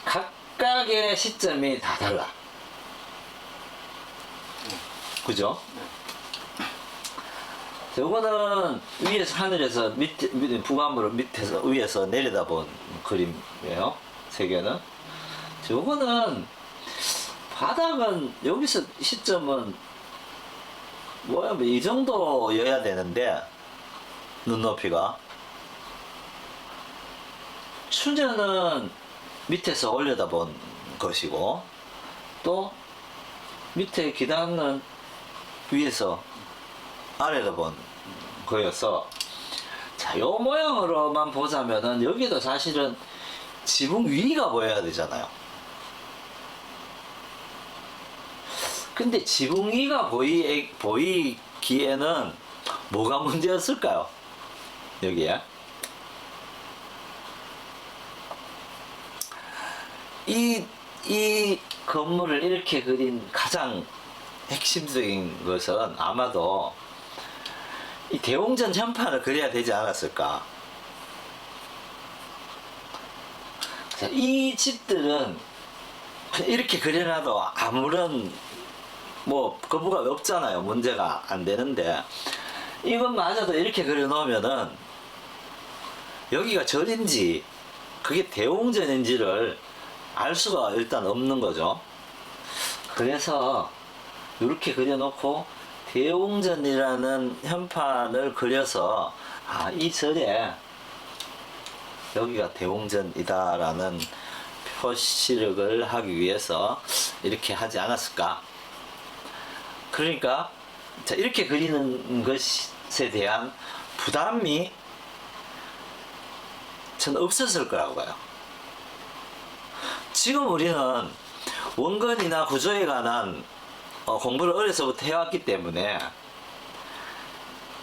각각의 시점이 다 달라. 그죠? 요거는 위에서 하늘에서 밑에 북암으로 밑에서 위에서 내려다본 그림이에요. 세 개는. 요거는 바닥은 여기서 시점은 뭐야 뭐 이 정도여야 되는데 눈높이가 추전은 밑에서 올려다본 것이고 또 밑에 기단은 위에서 아래로 본 거여서 자, 요 모양으로만 보자면은 여기도 사실은 지붕 위가 보여야 되잖아요. 근데 지붕 위가 보이기에는 뭐가 문제였을까요? 여기에 이 건물을 이렇게 그린 가장 핵심적인 것은 아마도 이 대웅전 현판을 그려야 되지 않았을까. 자, 이 집들은 이렇게 그려놔도 아무런 뭐 거부가 없잖아요. 문제가 안 되는데 이것마저도 이렇게 그려놓으면은 여기가 절인지 그게 대웅전인지를 알 수가 일단 없는 거죠. 그래서 이렇게 그려놓고 대웅전이라는 현판을 그려서 아, 이 절에 여기가 대웅전이다라는 표시를 하기 위해서 이렇게 하지 않았을까. 그러니까 자, 이렇게 그리는 것에 대한 부담이 저는 없었을 거라고 봐요. 지금 우리는 원근이나 구조에 관한 공부를 어려서부터 해왔기 때문에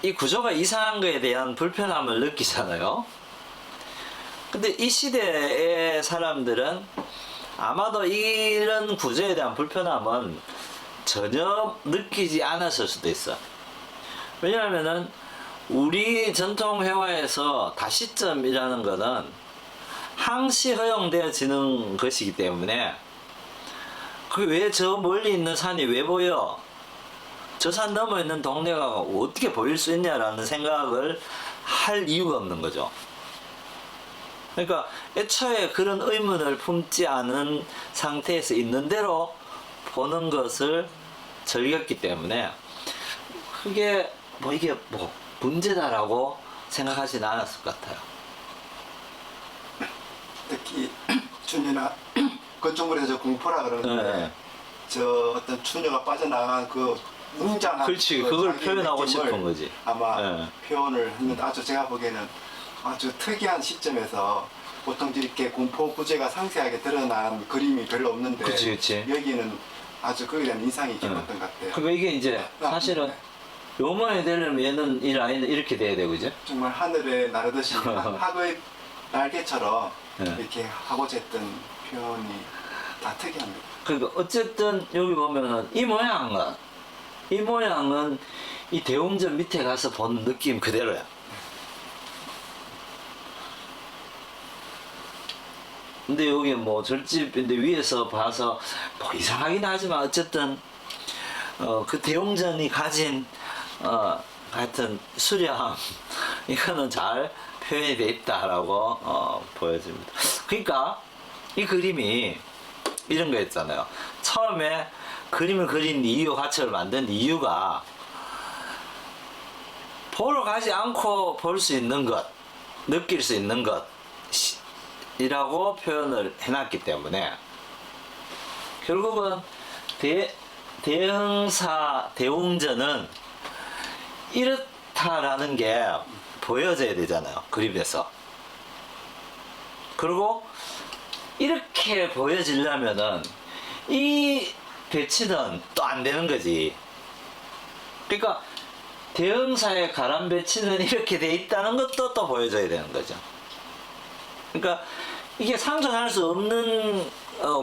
이 구조가 이상한 거에 대한 불편함을 느끼잖아요. 근데 이 시대의 사람들은 아마도 이런 구조에 대한 불편함은 전혀 느끼지 않았을 수도 있어. 왜냐하면은 우리 전통 회화에서 다시점이라는 거는 항시 허용되어지는 것이기 때문에 그 왜 저 멀리 있는 산이 왜 보여? 저 산 넘어 있는 동네가 어떻게 보일 수 있냐라는 생각을 할 이유가 없는 거죠. 그러니까 애초에 그런 의문을 품지 않은 상태에서 있는 대로 보는 것을 즐겼기 때문에 그게 뭐 이게 뭐 문제다라고 생각하지는 않았을 것 같아요. 특히 추녀나 그쪽으로 해서 공포라 그러는데 네. 저 어떤 추녀가 빠져나간 그 웅장한 그렇지, 그 그걸 자기 표현하고 느낌을 싶은 거지. 아마 네. 표현을 했는데 아주 제가 보기에는 아주 특이한 시점에서 보통 이렇게 공포 구제가 상세하게 드러난 그림이 별로 없는데 그치, 그치. 여기는 아주 그에 대한 인상이 깊었던 것 같아요. 그러니까 이게 이제 사실은 요만이 되려면 얘는 이 라인은 이렇게 돼야 되고 그죠? 정말 하늘에 나르듯이 학의 날개처럼 네. 이렇게 하고자 했던 표현이 다 특이합니다. 그러니까 어쨌든 여기 보면은 이 모양은 이 대웅전 밑에 가서 본 느낌 그대로야. 근데 여기 뭐 절집인데 위에서 봐서 뭐 이상하긴 하지만 어쨌든 그 대웅전이 가진 하여튼 수량 이거는 잘 표현이 돼 있다라고 보여집니다. 그러니까 이 그림이 이런 거였잖아요. 처음에 그림을 그린 이유, 가책을 만든 이유가 보러 가지 않고 볼 수 있는 것, 느낄 수 있는 것이라고 표현을 해놨기 때문에 결국은 대흥사, 대웅전은 이렇다라는 게 보여져야 되잖아요. 그림에서. 그리고 이렇게 보여지려면은 이 배치는 또 안 되는 거지. 그러니까 대흥사의 가람 배치는 이렇게 돼 있다는 것도 또 보여줘야 되는 거죠. 그러니까 이게 상존할 수 없는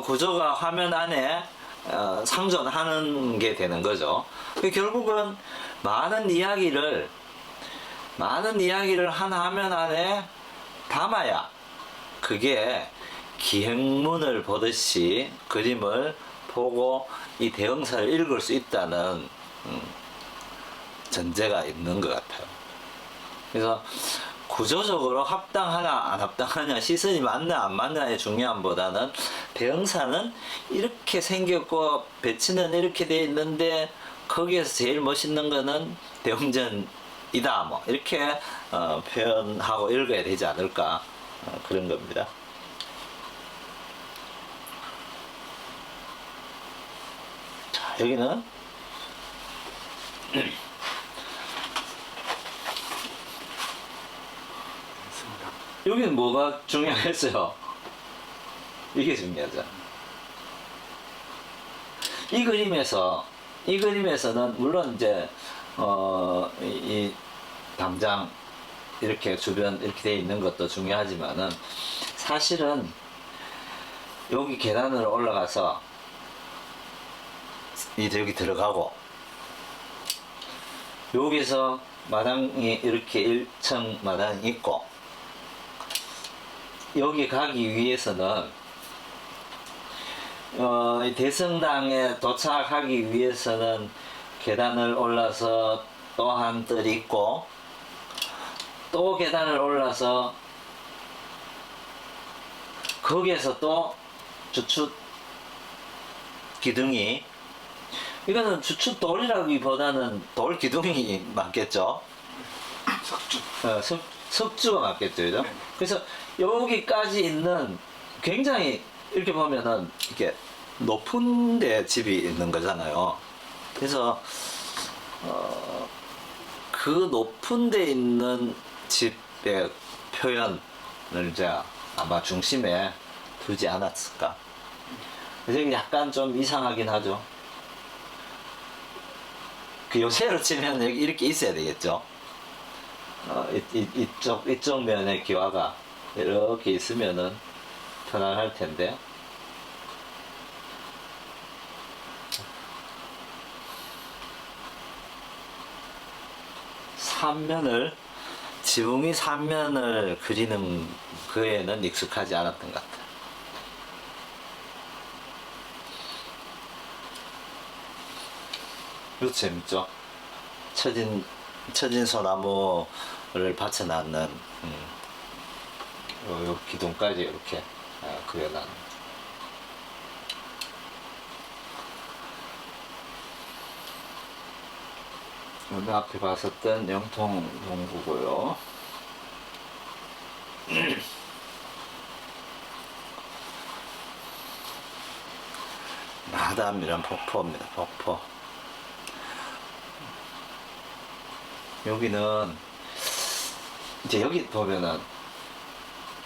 구조가 화면 안에 상존하는 게 되는 거죠. 결국은 많은 이야기를 한 화면 안에 담아야 그게 기행문을 보듯이 그림을 보고 이 대형사를 읽을 수 있다는 전제가 있는 것 같아요. 그래서 구조적으로 합당하냐 안 합당하냐, 시선이 맞나 안 맞나의 중요함보다는 대형사는 이렇게 생겼고 배치는 이렇게 돼 있는데 거기에서 제일 멋있는 거는 대웅전이다, 뭐 이렇게 표현하고 읽어야 되지 않을까, 그런 겁니다. 자, 여기는 여기는 뭐가 중요했어요? 이게 중요하죠. 이 그림에서는 물론 이제 이 당장 이렇게 주변 이렇게 돼 있는 것도 중요하지만은 사실은 여기 계단을 올라가서 여기 들어가고 여기서 마당이 이렇게 1층 마당이 있고 여기 가기 위해서는 대성당에 도착하기 위해서는 계단을 올라서 또 한 뜰이 있고 또 계단을 올라서 거기에서 또 주춧 기둥이, 이거는 주춧 돌이라기보다는 돌 기둥이 맞겠죠? 석주가 맞겠죠, 그죠? 네. 그래서 여기까지 있는 굉장히 이렇게 보면은 이렇게 높은 데 집이 있는 거잖아요. 그래서 그 높은 데 있는 집의 표현을 이제 아마 중심에 두지 않았을까. 그래서 이게 약간 좀 이상하긴 하죠. 그 요새로 치면 여기 이렇게 있어야 되겠죠. 이쪽 면에 기와가 이렇게 있으면은 편안할 텐데. 지붕이 3면을 그리는 거에는 익숙하지 않았던 것 같아요. 이것도 재밌죠? 처진 소나무를 받쳐놨는 요 기둥까지 이렇게 그려놨는. 오늘 앞에 봤었던 영통동구고요. 마담이란 폭포입니다. 폭포. 여기는 이제 여기 보면은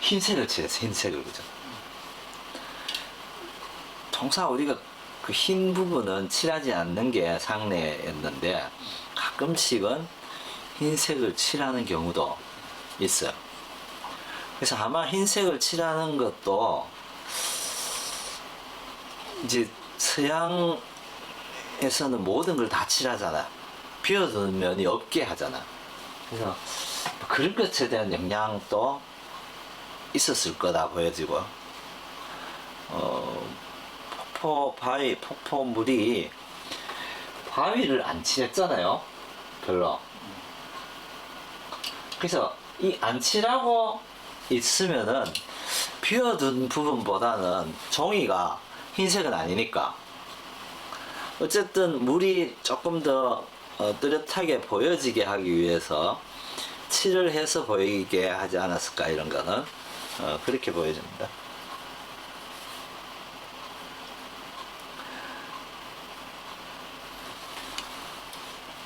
흰색을 칠했어요. 흰색을, 그죠? 통상 우리가 그 흰 부분은 칠하지 않는 게 상례였는데 가끔씩은 흰색을 칠하는 경우도 있어요. 그래서 아마 흰색을 칠하는 것도 이제 서양에서는 모든 걸 다 칠하잖아. 비어두는 면이 없게 하잖아. 그래서 그런 것에 대한 영향도 있었을 거다 보여지고, 폭포물이 바위를 안 칠했잖아요. 별로. 그래서 이 안 칠하고 있으면은 비어둔 부분보다는 종이가 흰색은 아니니까 어쨌든 물이 조금 더 뚜렷하게 보여지게 하기 위해서 칠을 해서 보이게 하지 않았을까, 이런 거는 그렇게 보여집니다.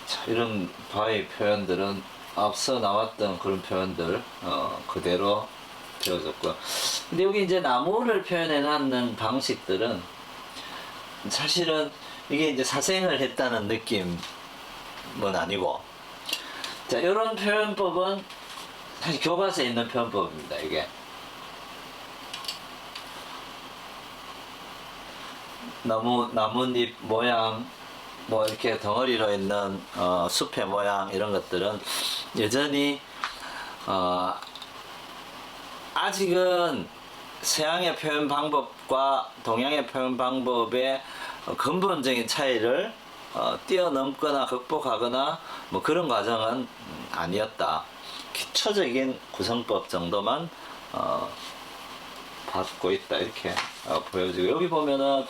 자, 이런 바위 표현들은 앞서 나왔던 그런 표현들 그대로 배워졌고요. 근데 여기 이제 나무를 표현해 놨는 방식들은 사실은 이게 이제 사생을 했다는 느낌은 아니고, 자, 이런 표현법은 사실 교과서에 있는 표현법입니다. 이게 나뭇잎 모양 뭐 이렇게 덩어리로 있는 숲의 모양 이런 것들은 여전히 아직은 서양의 표현 방법과 동양의 표현 방법의 근본적인 차이를 뛰어넘거나 극복하거나 뭐 그런 과정은 아니었다. 기초적인 구성법 정도만 받고 있다 이렇게 보여지고, 여기 보면은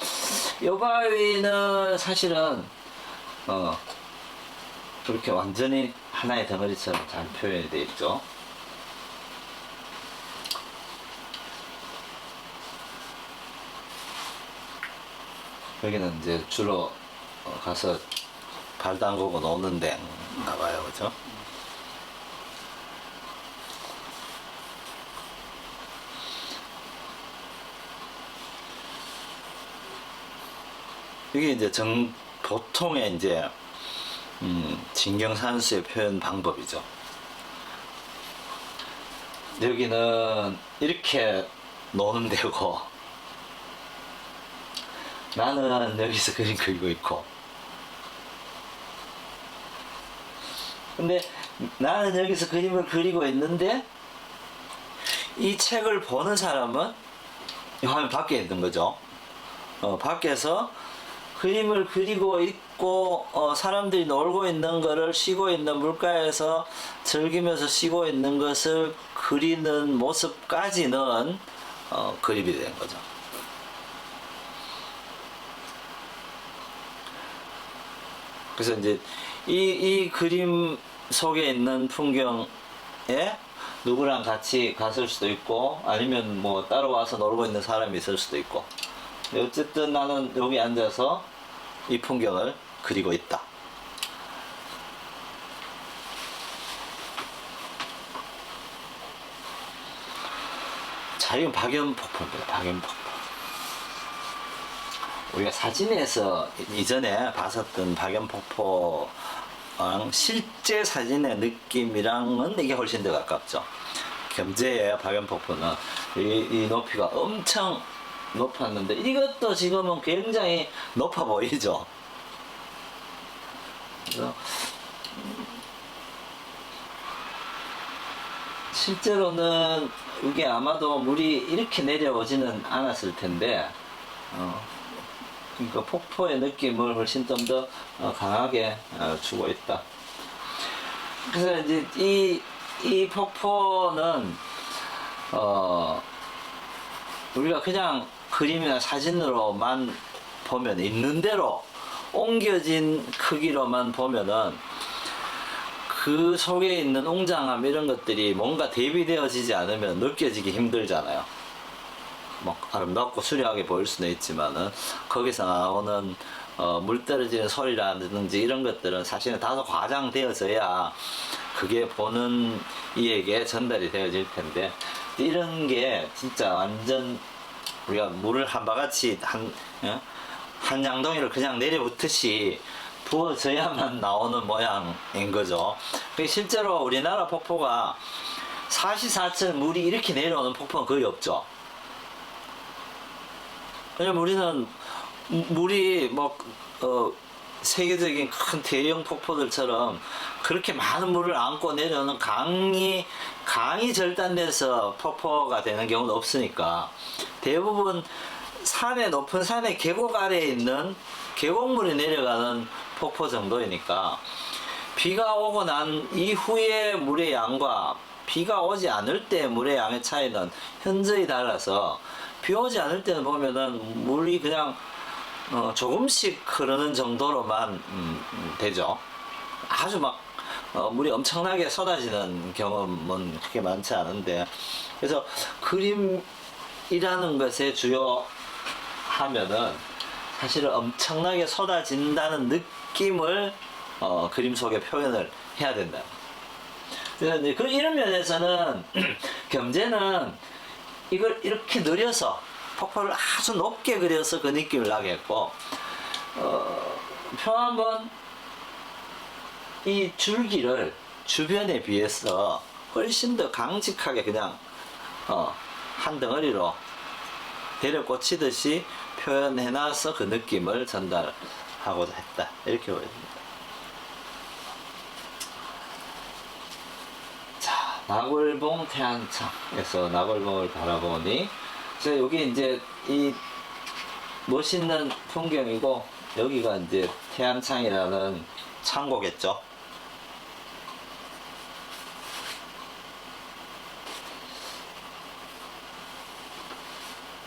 요 바위는 사실은 그렇게 완전히 하나의 덩어리처럼 잘 표현이 되어 있죠. 여기는 이제 주로 가서 발 담그고 노는 데인가 봐요, 그죠? 이게 이제 보통의 이제 진경산수의 표현 방법이죠. 여기는 이렇게 노는 데고, 나는 여기서 그림 그리고 있고, 근데 나는 여기서 그림을 그리고 있는데 이 책을 보는 사람은 이 화면 밖에 있는 거죠. 밖에서 그림을 그리고 있고 사람들이 놀고 있는 거를, 쉬고 있는 물가에서 즐기면서 쉬고 있는 것을 그리는 모습까지는 그림이 되는 거죠. 그래서 이제 이 그림 속에 있는 풍경에 누구랑 같이 갔을 수도 있고, 아니면 뭐 따로 와서 놀고 있는 사람이 있을 수도 있고, 어쨌든 나는 여기 앉아서 이 풍경을 그리고 있다. 자, 이건 박연폭포입니다. 박연폭포. 우리가 사진에서 이전에 봤었던 박연폭포랑 실제 사진의 느낌이랑은 이게 훨씬 더 가깝죠. 겸재의 박연폭포는 이 높이가 엄청 높았는데, 이것도 지금은 굉장히 높아 보이죠. 그래서 실제로는 이게 아마도 물이 이렇게 내려오지는 않았을 텐데, 그러니까 폭포의 느낌을 훨씬 좀 더 강하게 주고 있다. 그래서 이제 이 폭포는 우리가 그냥 그림이나 사진으로만 보면, 있는 대로 옮겨진 크기로만 보면은 그 속에 있는 웅장함 이런 것들이 뭔가 대비되어지지 않으면 느껴지기 힘들잖아요. 뭐 아름답고 수려하게 보일 수는 있지만은 거기서 나오는 물 떨어지는 소리라든지 이런 것들은 사실은 다소 과장되어져야 그게 보는 이에게 전달이 되어질 텐데, 이런 게 진짜 완전 우리가 물을 한 바가지 한 양동이를 그냥 내려붙듯이 부어져야만 나오는 모양인 거죠. 실제로 우리나라 폭포가 사시사철 물이 이렇게 내려오는 폭포는 거의 없죠. 왜냐면 우리는 물이 뭐 세계적인 큰 대형 폭포들처럼 그렇게 많은 물을 안고 내려오는 강이 절단돼서 폭포가 되는 경우는 없으니까, 대부분 높은 산의 계곡 아래에 있는 계곡물이 내려가는 폭포 정도이니까, 비가 오고 난 이후에 물의 양과 비가 오지 않을 때 물의 양의 차이는 현저히 달라서, 비 오지 않을 때는 보면은 물이 그냥 조금씩 흐르는 정도로만 되죠. 아주 막 물이 엄청나게 쏟아지는 경험은 그렇게 많지 않은데, 그래서 그림이라는 것의 주요 하면은 사실은 엄청나게 쏟아진다는 느낌을 그림 속에 표현을 해야 된다. 그래서 이제 이런 면에서는 겸재는 이걸 이렇게 느려서 폭포를 아주 높게 그려서 그 느낌을 나게 했고, 표한번 이 줄기를 주변에 비해서 훨씬 더 강직하게 그냥 한 덩어리로 데려 꽂히듯이 표현해놔서 그 느낌을 전달하고 하고자 했다. 이렇게 보여집니다. 자, 나골봉 태안창에서 나골봉을 바라보니, 자, 여기 이제 이 멋있는 풍경이고, 여기가 이제 태안창이라는 창고겠죠.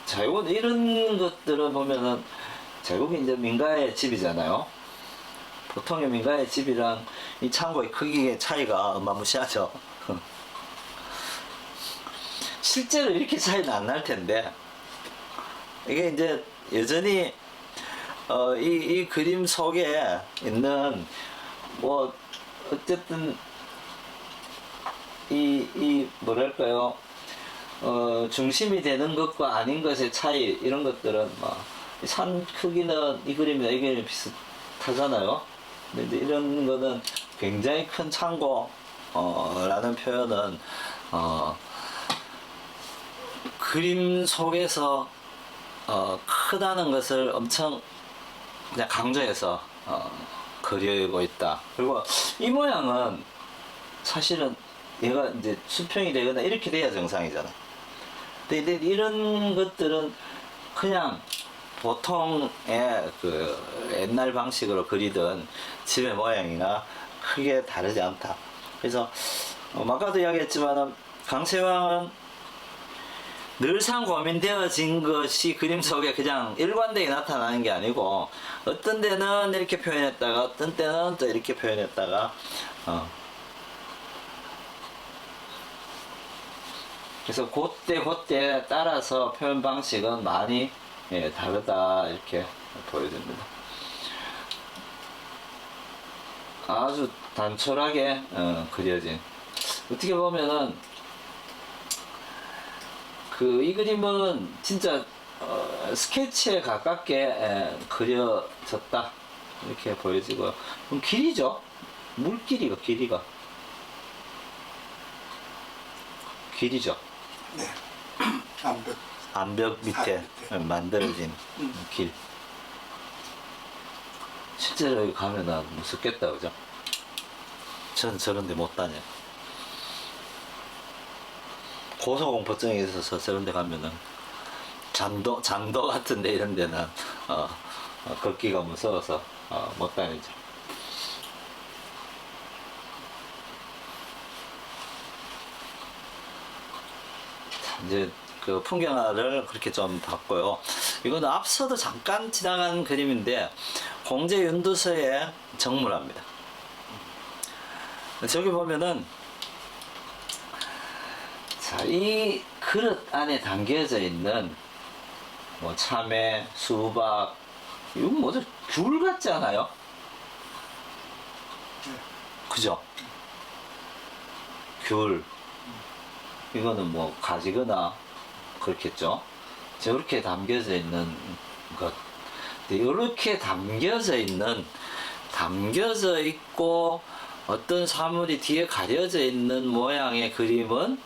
자, 요건 이런 것들을 보면은, 자, 여기 이제 민가의 집이잖아요. 보통의 민가의 집이랑 이 창고의 크기의 차이가 어마무시하죠. 실제로 이렇게 차이는 안 날 텐데, 이게 이제 여전히, 이 그림 속에 있는, 뭐, 어쨌든, 뭐랄까요, 중심이 되는 것과 아닌 것의 차이, 이런 것들은, 산 크기는 이 그림이나 이 그림이 비슷하잖아요. 근데 이제 이런 거는 굉장히 큰 창고, 라는 표현은, 그림 속에서, 크다는 것을 엄청 그냥 강조해서, 그리고 있다. 그리고 이 모양은 사실은 얘가 이제 수평이 되거나 이렇게 돼야 정상이잖아. 근데 이런 것들은 그냥 보통의 그 옛날 방식으로 그리던 집의 모양이나 크게 다르지 않다. 그래서 아까도 이야기했지만 강세왕은 늘상 고민되어진 것이 그림 속에 그냥 일관되게 나타나는 게 아니고 어떤 데는 이렇게 표현했다가 어떤 때는 또 이렇게 표현했다가 그래서 그때 따라서 표현 방식은 많이 다르다 이렇게 보여집니다. 아주 단촐하게 그려진, 어떻게 보면은 이 그림은 진짜 스케치에 가깝게 그려졌다 이렇게 보여지고요. 그럼 길이죠. 길이가 길이죠. 네. 암벽. 암벽 밑에 만들어진 길. 실제로 여기 가면은 무섭겠다, 그죠? 전 저런 데 못 다녀요. 고소공포증이 있어서 저런 데 가면은 장도 같은 데 이런 데는 걷기가 무서워서 못 다니죠. 이제 그 풍경화를 그렇게 좀 봤고요. 이거는 앞서도 잠깐 지나간 그림인데 공제윤두서의 정물화입니다. 저기 보면은 자, 이 그릇 안에 담겨져 있는 뭐 참외, 수박, 이건 뭐죠? 귤 같지 않아요? 그죠? 귤. 이거는 뭐 가지거나 그렇겠죠. 저렇게 담겨져 있는 것. 이렇게 담겨져 있고 어떤 사물이 뒤에 가려져 있는 모양의 그림은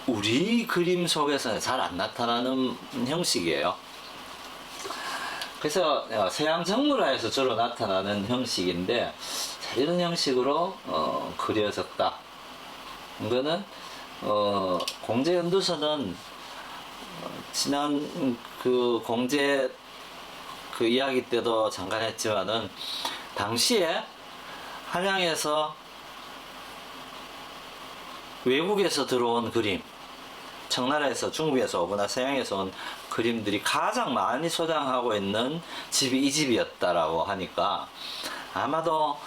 우리 그림 속에서는 잘 안 나타나는 형식이에요. 그래서 서양 정물화에서 주로 나타나는 형식인데 이런 형식으로 그려졌다. 이거는 공제연두서는 지난 그 공제 그 이야기 때도 잠깐 했지만은 당시에 한양에서 외국에서 들어온 그림, 청나라에서 중국에서 오거나 서양에서 온 그림들이 가장 많이 소장하고 있는 집이 이 집이었다라고 하니까 아마도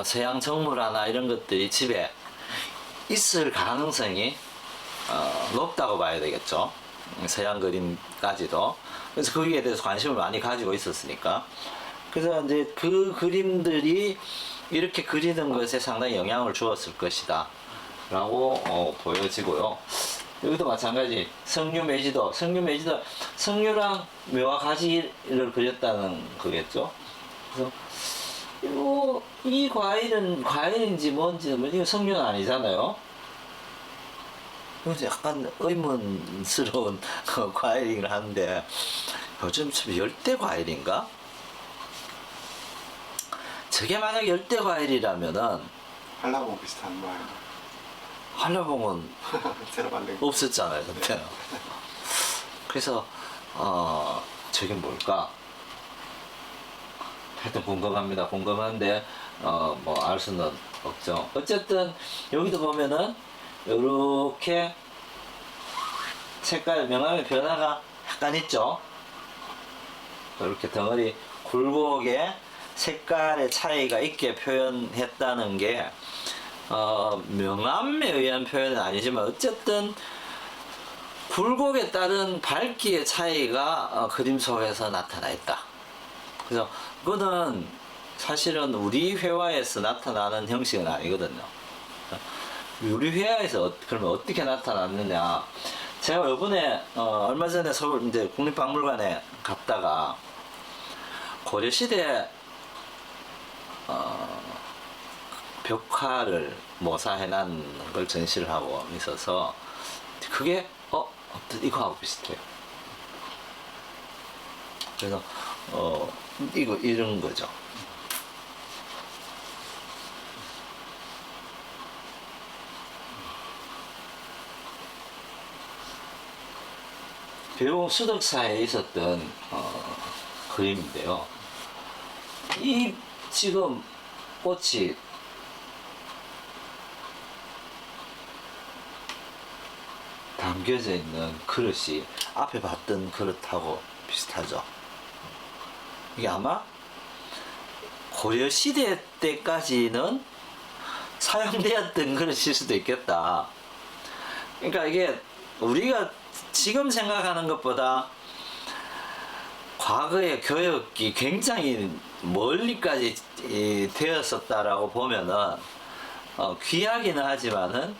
서양 정물화나 이런 것들이 집에 있을 가능성이 높다고 봐야 되겠죠. 서양 그림까지도. 그래서 거기에 대해서 관심을 많이 가지고 있었으니까. 그래서 이제 그 그림들이 이렇게 그리는 것에 상당히 영향을 주었을 것이다 라고 보여지고요. 여기도 마찬가지 석류매지도 석류랑 묘와 가지를 그렸다는 거겠죠. 그래서 이 과일인지 뭔지 이거 석류는 아니잖아요. 그래서 약간 의문스러운 과일이긴 한데 요즘 좀 열대 과일인가? 저게 만약 열대 과일이라면은 한라봉 비슷한 모양. 한라봉은 새로 만든. 없었잖아요 그때는. 그래서 저게 뭘까? 하여튼 궁금합니다. 궁금한데 뭐 알 수는 없죠. 어쨌든 여기도 보면은 이렇게 색깔 명암의 변화가 약간 있죠. 이렇게 덩어리 굴곡의 색깔의 차이가 있게 표현했다는 게 명암에 의한 표현은 아니지만 어쨌든 굴곡에 따른 밝기의 차이가 그림 속에서 나타나 있다. 그래서 그거는 사실은 우리 회화에서 나타나는 형식은 아니거든요. 우리 회화에서 그러면 어떻게 나타났느냐? 제가 이번에 얼마 전에 서울 이제 국립박물관에 갔다가 고려시대 벽화를 모사해놓은 걸 전시를 하고 있어서 그게 이거하고 비슷해요. 그래서 이거 이런 거죠. 배우 수덕사에 있었던 그림인데요. 이 지금 꽃이 담겨져 있는 그릇이 앞에 봤던 그릇하고 비슷하죠. 이게 아마 고려시대 때까지는 사용되었던 그릇일 수도 있겠다. 그러니까 이게 우리가 지금 생각하는 것보다 과거의 교역이 굉장히 멀리까지 되었었다라고 보면은 귀하기는 하지만은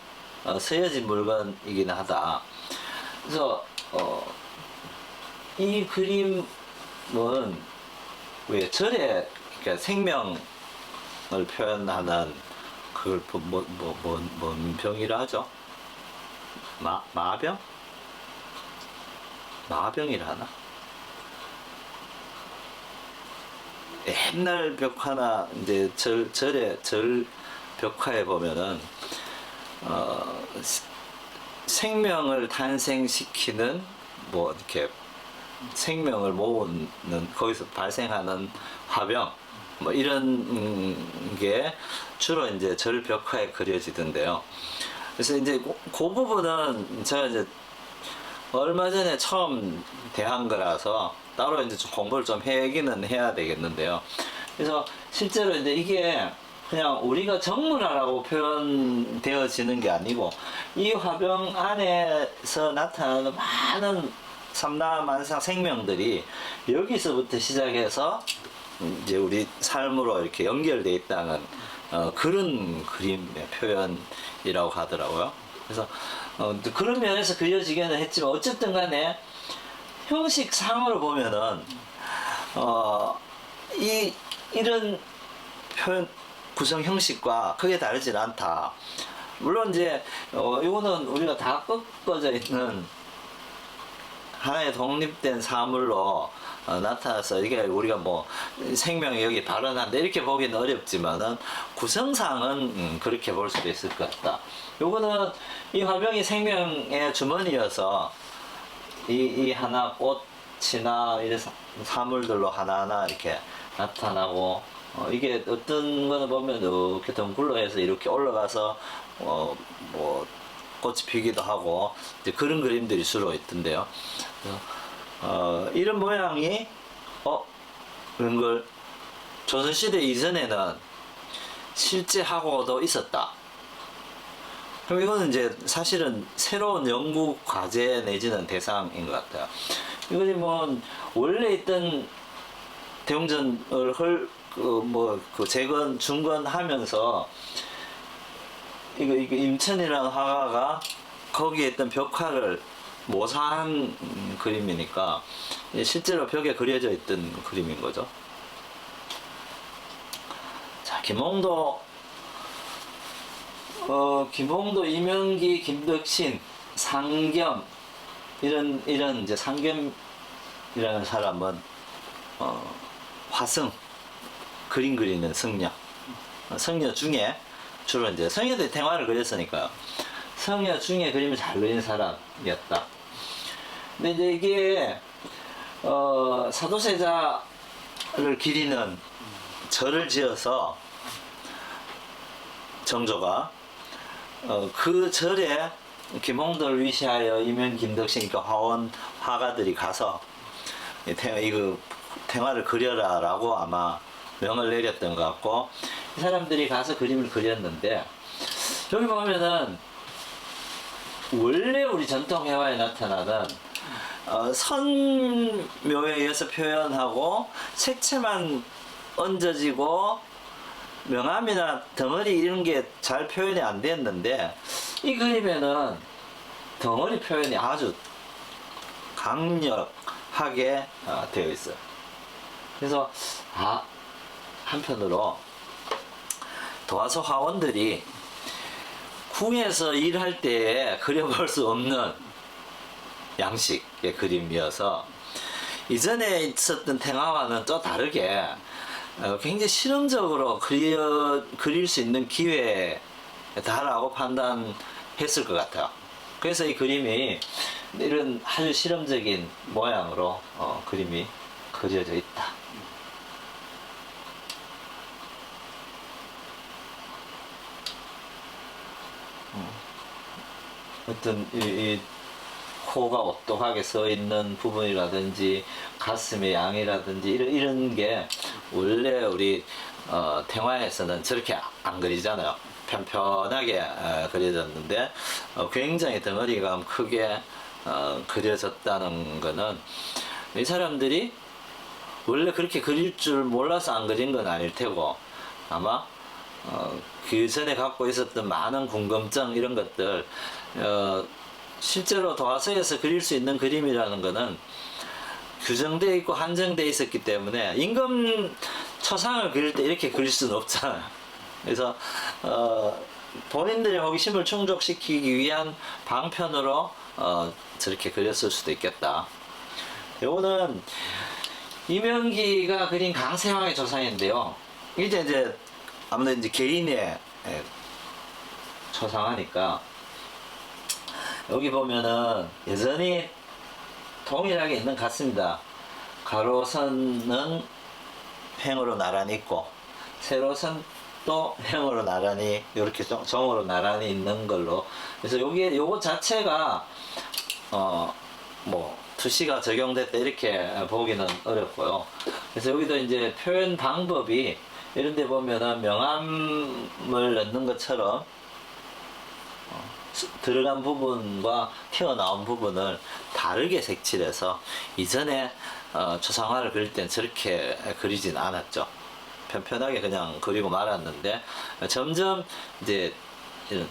쓰여진 물건이기는 하다. 그래서 이 그림은 왜 절에 그러니까 생명을 표현하는 그걸 뭔 병이라 하죠? 마병? 마병이라 하나? 옛날 벽화나 이제 절 벽화에 보면은 생명을 탄생시키는 뭐 이렇게 생명을 모으는 거기서 발생하는 화병 뭐 이런 게 주로 이제 절 벽화에 그려지던데요. 그래서 이제 그 부분은 제가 이제 얼마 전에 처음 대한 거라서 따로 이제 좀 공부를 좀 해야기는 해야 되겠는데요. 그래서 실제로 이제 이게 그냥 우리가 정문화라고 표현되어지는 게 아니고 이 화병 안에서 나타나는 많은 삼라만상 생명들이 여기서부터 시작해서 이제 우리 삶으로 이렇게 연결되어 있다는 그런 그림의 표현이라고 하더라고요. 그래서 그런 면에서 그려지기는 했지만 어쨌든 간에 형식상으로 보면은 이런 표현 구성 형식과 크게 다르진 않다. 물론 이제 이거는 우리가 다 꺾어져 있는 하나의 독립된 사물로 나타나서 이게 우리가 뭐 생명이 여기 발언한다 이렇게 보기는 어렵지만은 구성상은 그렇게 볼 수도 있을 것 같다. 요거는 이 화병이 생명의 주머니여서 이 하나 꽃이나 이런 사물들로 하나하나 이렇게 나타나고 이게 어떤 거는 보면 이렇게 덩굴로 해서 이렇게 올라가서 뭐 꽃이 피기도 하고 이제 그런 그림들이 주로 있던데요. 이런 모양이 이런 걸 조선시대 이전에는 실제 하고도 있었다. 그럼 이거는 이제 사실은 새로운 연구 과제 내지는 대상인 것 같아요. 이거는 뭐 원래 있던 대웅전을 재건 중건하면서 이거 임천이라는 화가가 거기에 있던 벽화를 모사한 그림이니까 실제로 벽에 그려져 있던 그림인 거죠. 자, 김홍도, 이명기, 김덕신, 상겸 이런 이제 상겸 승려이라는 사람은 화승, 그림 그리는 승려. 승려 중에 주로 이제 성녀들이 태화를 그렸으니까요. 성녀 중에 그림을 잘 그리는 사람이었다. 근데 이제 이게 사도세자를 기리는 절을 지어서 정조가 그 절에 김홍도를 위시하여 이면 김덕신 그러니까 화원 화가들이 가서 이거 태화를 그려라라고 아마 명을 내렸던 것 같고 이 사람들이 가서 그림을 그렸는데 여기 보면은 원래 우리 전통 회화에 나타나는 선묘에 의해서 표현하고 색채만 얹어지고 명암이나 덩어리 이런 게 잘 표현이 안 됐는데 이 그림에는 덩어리 표현이 아주 강력하게 되어 있어요. 그래서 한편으로 도화소 화원들이 궁에서 일할 때 그려볼 수 없는 양식의 그림이어서 이전에 있었던 탱화와는 또 다르게 굉장히 실험적으로 그릴 수 있는 기회다라고 판단했을 것 같아요. 그래서 이 그림이 이런 아주 실험적인 모양으로 그림이 그려져 있다. 어떤 이 코가 오똑하게 서 있는 부분이라든지 가슴의 양이라든지 이런 게 원래 우리 탱화에서는 저렇게 안 그리잖아요. 편편하게 그려졌는데 굉장히 덩어리감 크게 그려졌다는 거는 이 사람들이 원래 그렇게 그릴 줄 몰라서 안 그린 건 아닐 테고 아마 그 전에 갖고 있었던 많은 궁금증 이런 것들 실제로 도화서에서 그릴 수 있는 그림이라는 거는 규정되어 있고 한정되어 있었기 때문에 임금 초상을 그릴 때 이렇게 그릴 수는 없잖아요. 그래서 본인들의 호기심을 충족시키기 위한 방편으로 저렇게 그렸을 수도 있겠다. 요거는 이명기가 그린 강세왕의 조상인데요. 이제 아무래도 이제 개인의 초상하니까 여기 보면은 여전히 동일하게 있는 것 같습니다. 가로선은 횡으로 나란히 있고 세로선 또 횡으로 나란히 이렇게 정으로 나란히 있는 걸로 그래서 요거 자체가 뭐 투시가 적용됐다 이렇게 보기는 어렵고요. 그래서 여기도 이제 표현 방법이 이런 데 보면은 명암을 넣는 것처럼 들어간 부분과 튀어나온 부분을 다르게 색칠해서 이전에 초상화를 그릴 땐 저렇게 그리진 않았죠. 편편하게 그냥 그리고 말았는데 점점 이제 이런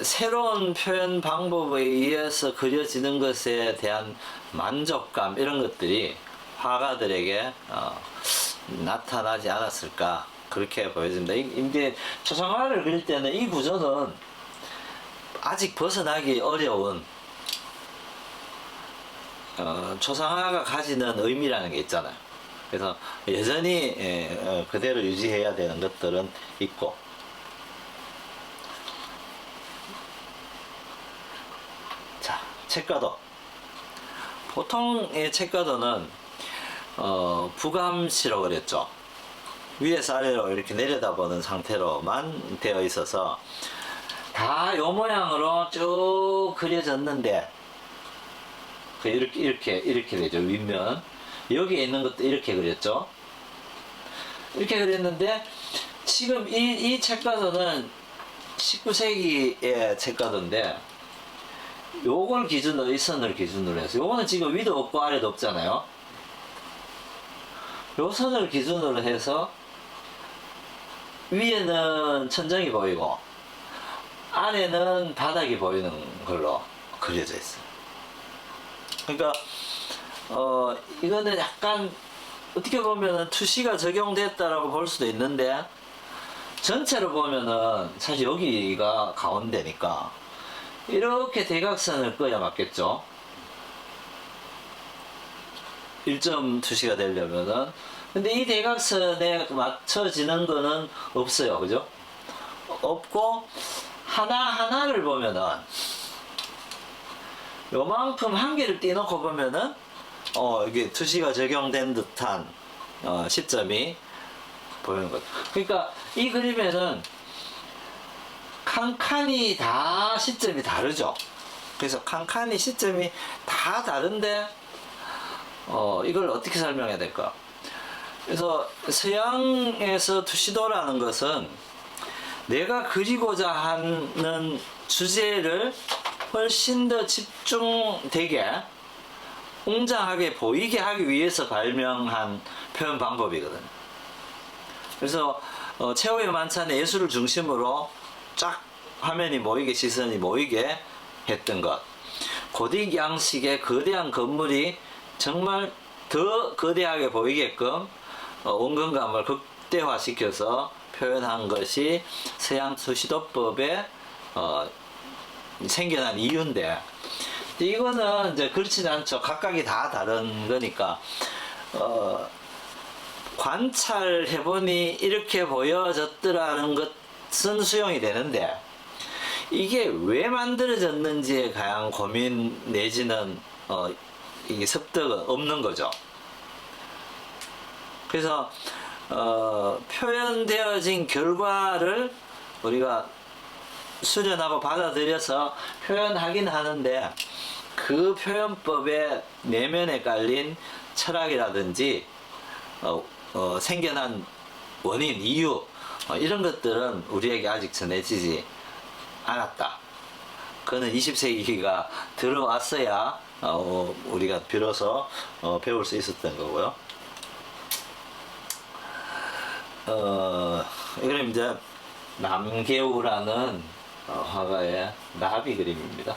새로운 표현 방법에 의해서 그려지는 것에 대한 만족감 이런 것들이 화가들에게 나타나지 않았을까 그렇게 보여집니다. 이제 초상화를 그릴 때는 이 구조는 아직 벗어나기 어려운 초상화가 가지는 의미라는 게 있잖아요. 그래서 여전히 그대로 유지해야 되는 것들은 있고 자, 책가도 보통의 책가도는 부감시로 그렸죠. 위에서 아래로 이렇게 내려다보는 상태로만 되어 있어서 다 요 모양으로 쭉 그려졌는데 이렇게 되죠. 윗면 여기에 있는 것도 이렇게 그렸죠. 이렇게 그렸는데 지금 이 책가도는 19세기의 책가도인데 요걸 기준으로 이 선을 기준으로 해서 요거는 지금 위도 없고 아래도 없잖아요. 요 선을 기준으로 해서 위에는 천정이 보이고 안에는 바닥이 보이는 걸로 그려져 있어요. 그러니까 이거는 약간 어떻게 보면은 투시가 적용됐다라고 볼 수도 있는데 전체로 보면은 사실 여기가 가운데니까 이렇게 대각선을 그어야 맞겠죠. 1점 투시가 되려면은. 근데 이 대각선에 맞춰지는 거는 없어요. 그죠? 없고, 하나하나를 보면은, 요만큼 한 개를 띄놓고 보면은, 이게 투시가 적용된 듯한, 시점이 보이는 거죠. 그러니까 이 그림에는 칸칸이 다 시점이 다르죠. 그래서 칸칸이 시점이 다 다른데 이걸 어떻게 설명해야 될까? 그래서 서양에서 투시도라는 것은 내가 그리고자 하는 주제를 훨씬 더 집중되게 웅장하게 보이게 하기 위해서 발명한 표현 방법이거든요. 그래서 최후의 만찬의 예술을 중심으로 쫙 화면이 모이게, 시선이 모이게 했던 것. 고딕 양식의 거대한 건물이 정말 더 거대하게 보이게끔 원근감을 극대화시켜서 표현한 것이 서양 투시도법에 생겨난 이유인데, 이거는 이제 그렇진 않죠. 각각이 다 다른 거니까 관찰해보니 이렇게 보여졌더라는 것은 수용이 되는데, 이게 왜 만들어졌는지에 대한 고민 내지는 이게 습득은 없는 거죠. 그래서 표현되어진 결과를 우리가 수련하고 받아들여서 표현하긴 하는데, 그 표현법의 내면에 깔린 철학이라든지 생겨난 원인, 이유, 이런 것들은 우리에게 아직 전해지지 않았다. 그거는 20세기가 들어왔어야 우리가 비로소 배울 수 있었던 거고요. 이거는 이제 남계우라는 화가의 나비 그림입니다.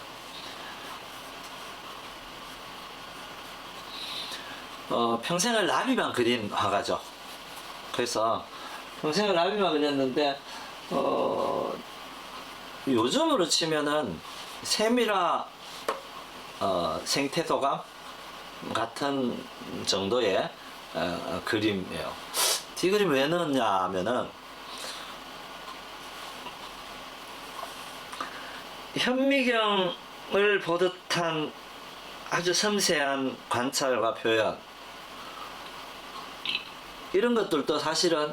평생을 나비만 그린 화가죠. 그래서 평생을 나비만 그렸는데 요즘으로 치면은 세미라 생태도감 같은 정도의 그림이에요. 이 그림 왜 넣었냐 하면은, 현미경을 보듯한 아주 섬세한 관찰과 표현, 이런 것들도 사실은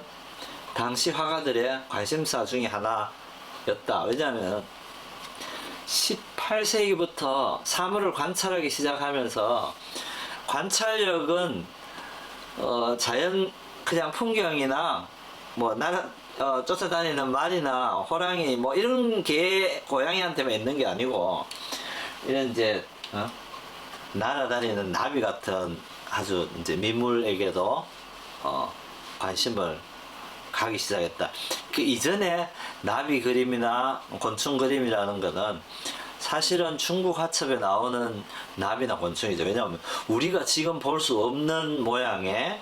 당시 화가들의 관심사 중에 하나였다. 왜냐하면 18세기부터 사물을 관찰하기 시작하면서 관찰력은 자연 그냥 풍경이나 뭐 쫓아다니는 말이나 호랑이 뭐 이런 개 고양이한테만 있는 게 아니고, 이런 이제 날아다니는 나비 같은 아주 이제 미물에게도 관심을 가기 시작했다. 그 이전에 나비 그림이나 곤충 그림이라는 거는 사실은 중국 화첩에 나오는 나비나 곤충이죠. 왜냐하면 우리가 지금 볼 수 없는 모양의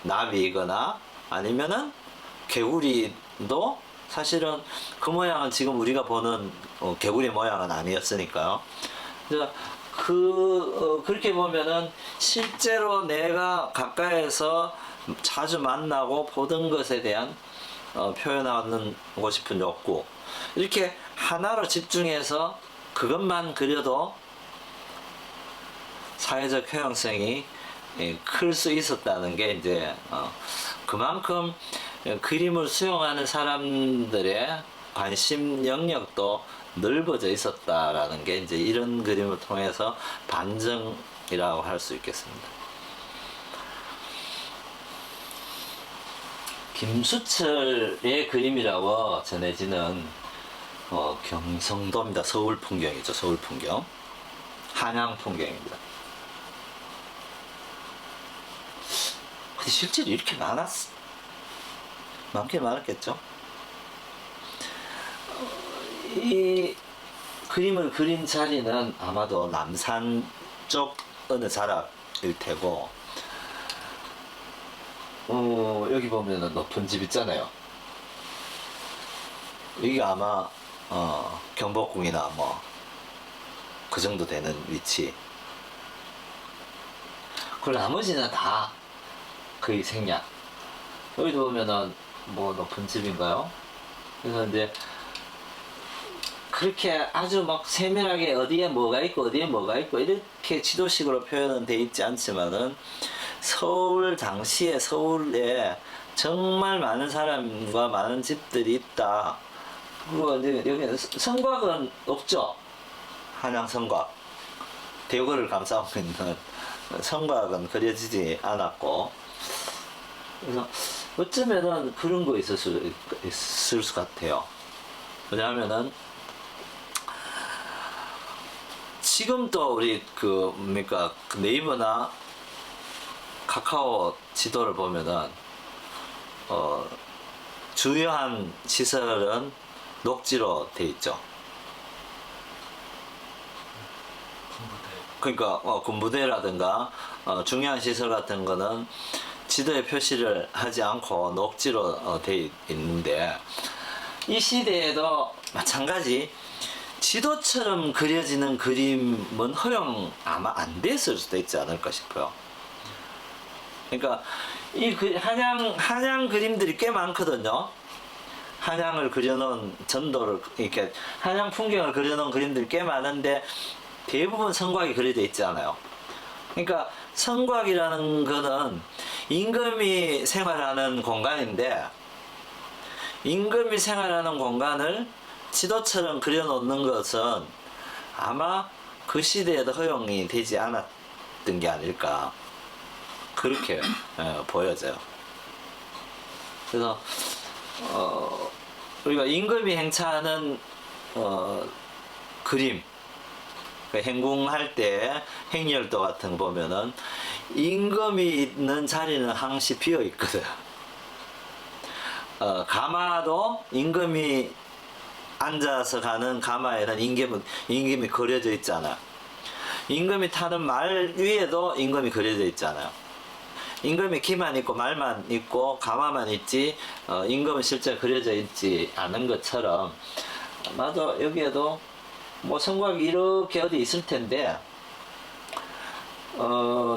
나비이거나 아니면은 개구리도 사실은 그 모양은 지금 우리가 보는 개구리 모양은 아니었으니까요. 그래서 그렇게 보면은 실제로 내가 가까이서 자주 만나고 보던 것에 대한 표현하고 싶은 욕구, 이렇게 하나로 집중해서 그것만 그려도 사회적 효용성이 클 수 있었다는 게 이제 그만큼 그림을 수용하는 사람들의 관심 영역도 넓어져 있었다라는 게 이제 이런 그림을 통해서 반증이라고 할 수 있겠습니다. 김수철의 그림이라고 전해지는 경성도입니다. 서울 풍경이죠. 서울 풍경. 한양 풍경입니다. 근데 실제로 이렇게 많긴 많았겠죠. 이 그림을 그린 자리는 아마도 남산 쪽 어느 자락일 테고, 여기 보면은 높은 집 있잖아요. 여기가 아마 경복궁이나 뭐 그 정도 되는 위치. 그 나머지는 다 거의 생략. 여기도 보면은 뭐 높은 집인가요? 그래서 이제 그렇게 아주 막 세밀하게 어디에 뭐가 있고 어디에 뭐가 있고 이렇게 지도식으로 표현은 돼 있지 않지만은 서울 당시에 서울에 정말 많은 사람과 많은 집들이 있다. 그리고 이제 여기 성곽은 없죠. 한양 성곽. 대구를 감싸고 있는 성곽은 그려지지 않았고. 그래서 어쩌면은 그런 거 있을 수 같아요. 왜냐하면은 지금 또 우리 그 뭡니까 그 네이버나 카카오 지도를 보면은 주요한 시설은 녹지로 돼 있죠. 그러니까 군부대라든가 중요한 시설 같은 거는 지도에 표시를 하지 않고 녹지로 돼 있는데 이 시대에도 마찬가지 지도처럼 그려지는 그림은 허용 아마 안 됐을 수도 있지 않을까 싶어요. 그러니까 이 한양 그림들이 꽤 많거든요. 한양을 그려놓은 전도를 이렇게 한양 풍경을 그려놓은 그림들이 꽤 많은데 대부분 성곽이 그려져 있지 않아요. 그러니까 성곽이라는 거는 임금이 생활하는 공간인데 임금이 생활하는 공간을 지도처럼 그려놓는 것은 아마 그 시대에도 허용이 되지 않았던 게 아닐까 그렇게 보여져요. 그래서 우리가 임금이 행차하는 그림 행궁할 때 행렬도 같은 거 보면은 임금이 있는 자리는 항시 비어 있거든. 가마도 임금이 앉아서 가는 가마에는 임금이 그려져 있잖아. 임금이 타는 말 위에도 임금이 그려져 있잖아요. 임금이 기만 있고 말만 있고 가마만 있지 임금은 실제 그려져 있지 않은 것처럼 맞아 여기에도 뭐 성곽이 이렇게 어디 있을 텐데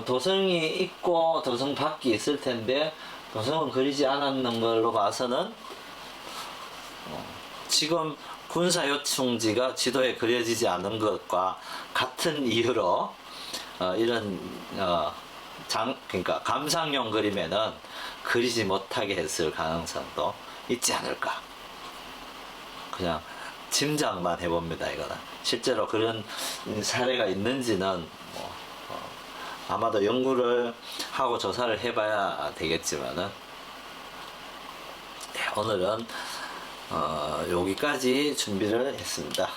도성이 있고 도성 밖이 있을 텐데 도성은 그리지 않았는 걸로 봐서는 지금 군사요충지가 지도에 그려지지 않은 것과 같은 이유로 이런 그러니까 감상용 그림에는 그리지 못하게 했을 가능성도 있지 않을까. 그냥 짐작만 해봅니다. 이거는 실제로 그런 사례가 있는지는 뭐, 아마도 연구를 하고 조사를 해봐야 되겠지만은 네, 오늘은 여기까지 준비를 했습니다.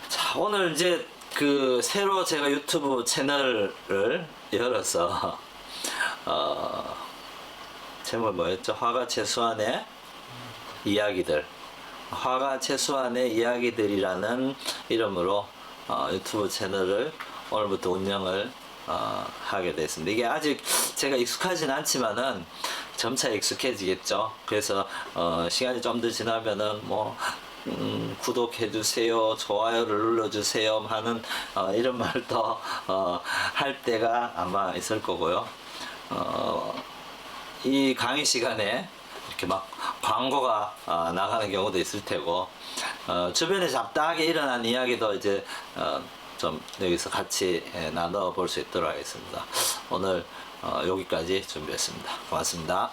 자, 오늘 이제 그 새로 제가 유튜브 채널을 열어서 제목 뭐였죠? 화가 최수환의 이야기들, 화가 최수환의 이야기들이라는 이름으로 유튜브 채널을 오늘부터 운영을 하게 됐습니다. 이게 아직 제가 익숙하진 않지만은 점차 익숙해지겠죠. 그래서 시간이 좀 더 지나면은 뭐 구독해 주세요, 좋아요를 눌러 주세요 하는 이런 말도 할 때가 아마 있을 거고요. 이 강의 시간에 이렇게 막 광고가 나가는 경우도 있을 테고 주변에 잡다하게 일어난 이야기도 이제 좀 여기서 같이 나눠 볼 수 있도록 하겠습니다. 오늘 여기까지 준비했습니다. 고맙습니다.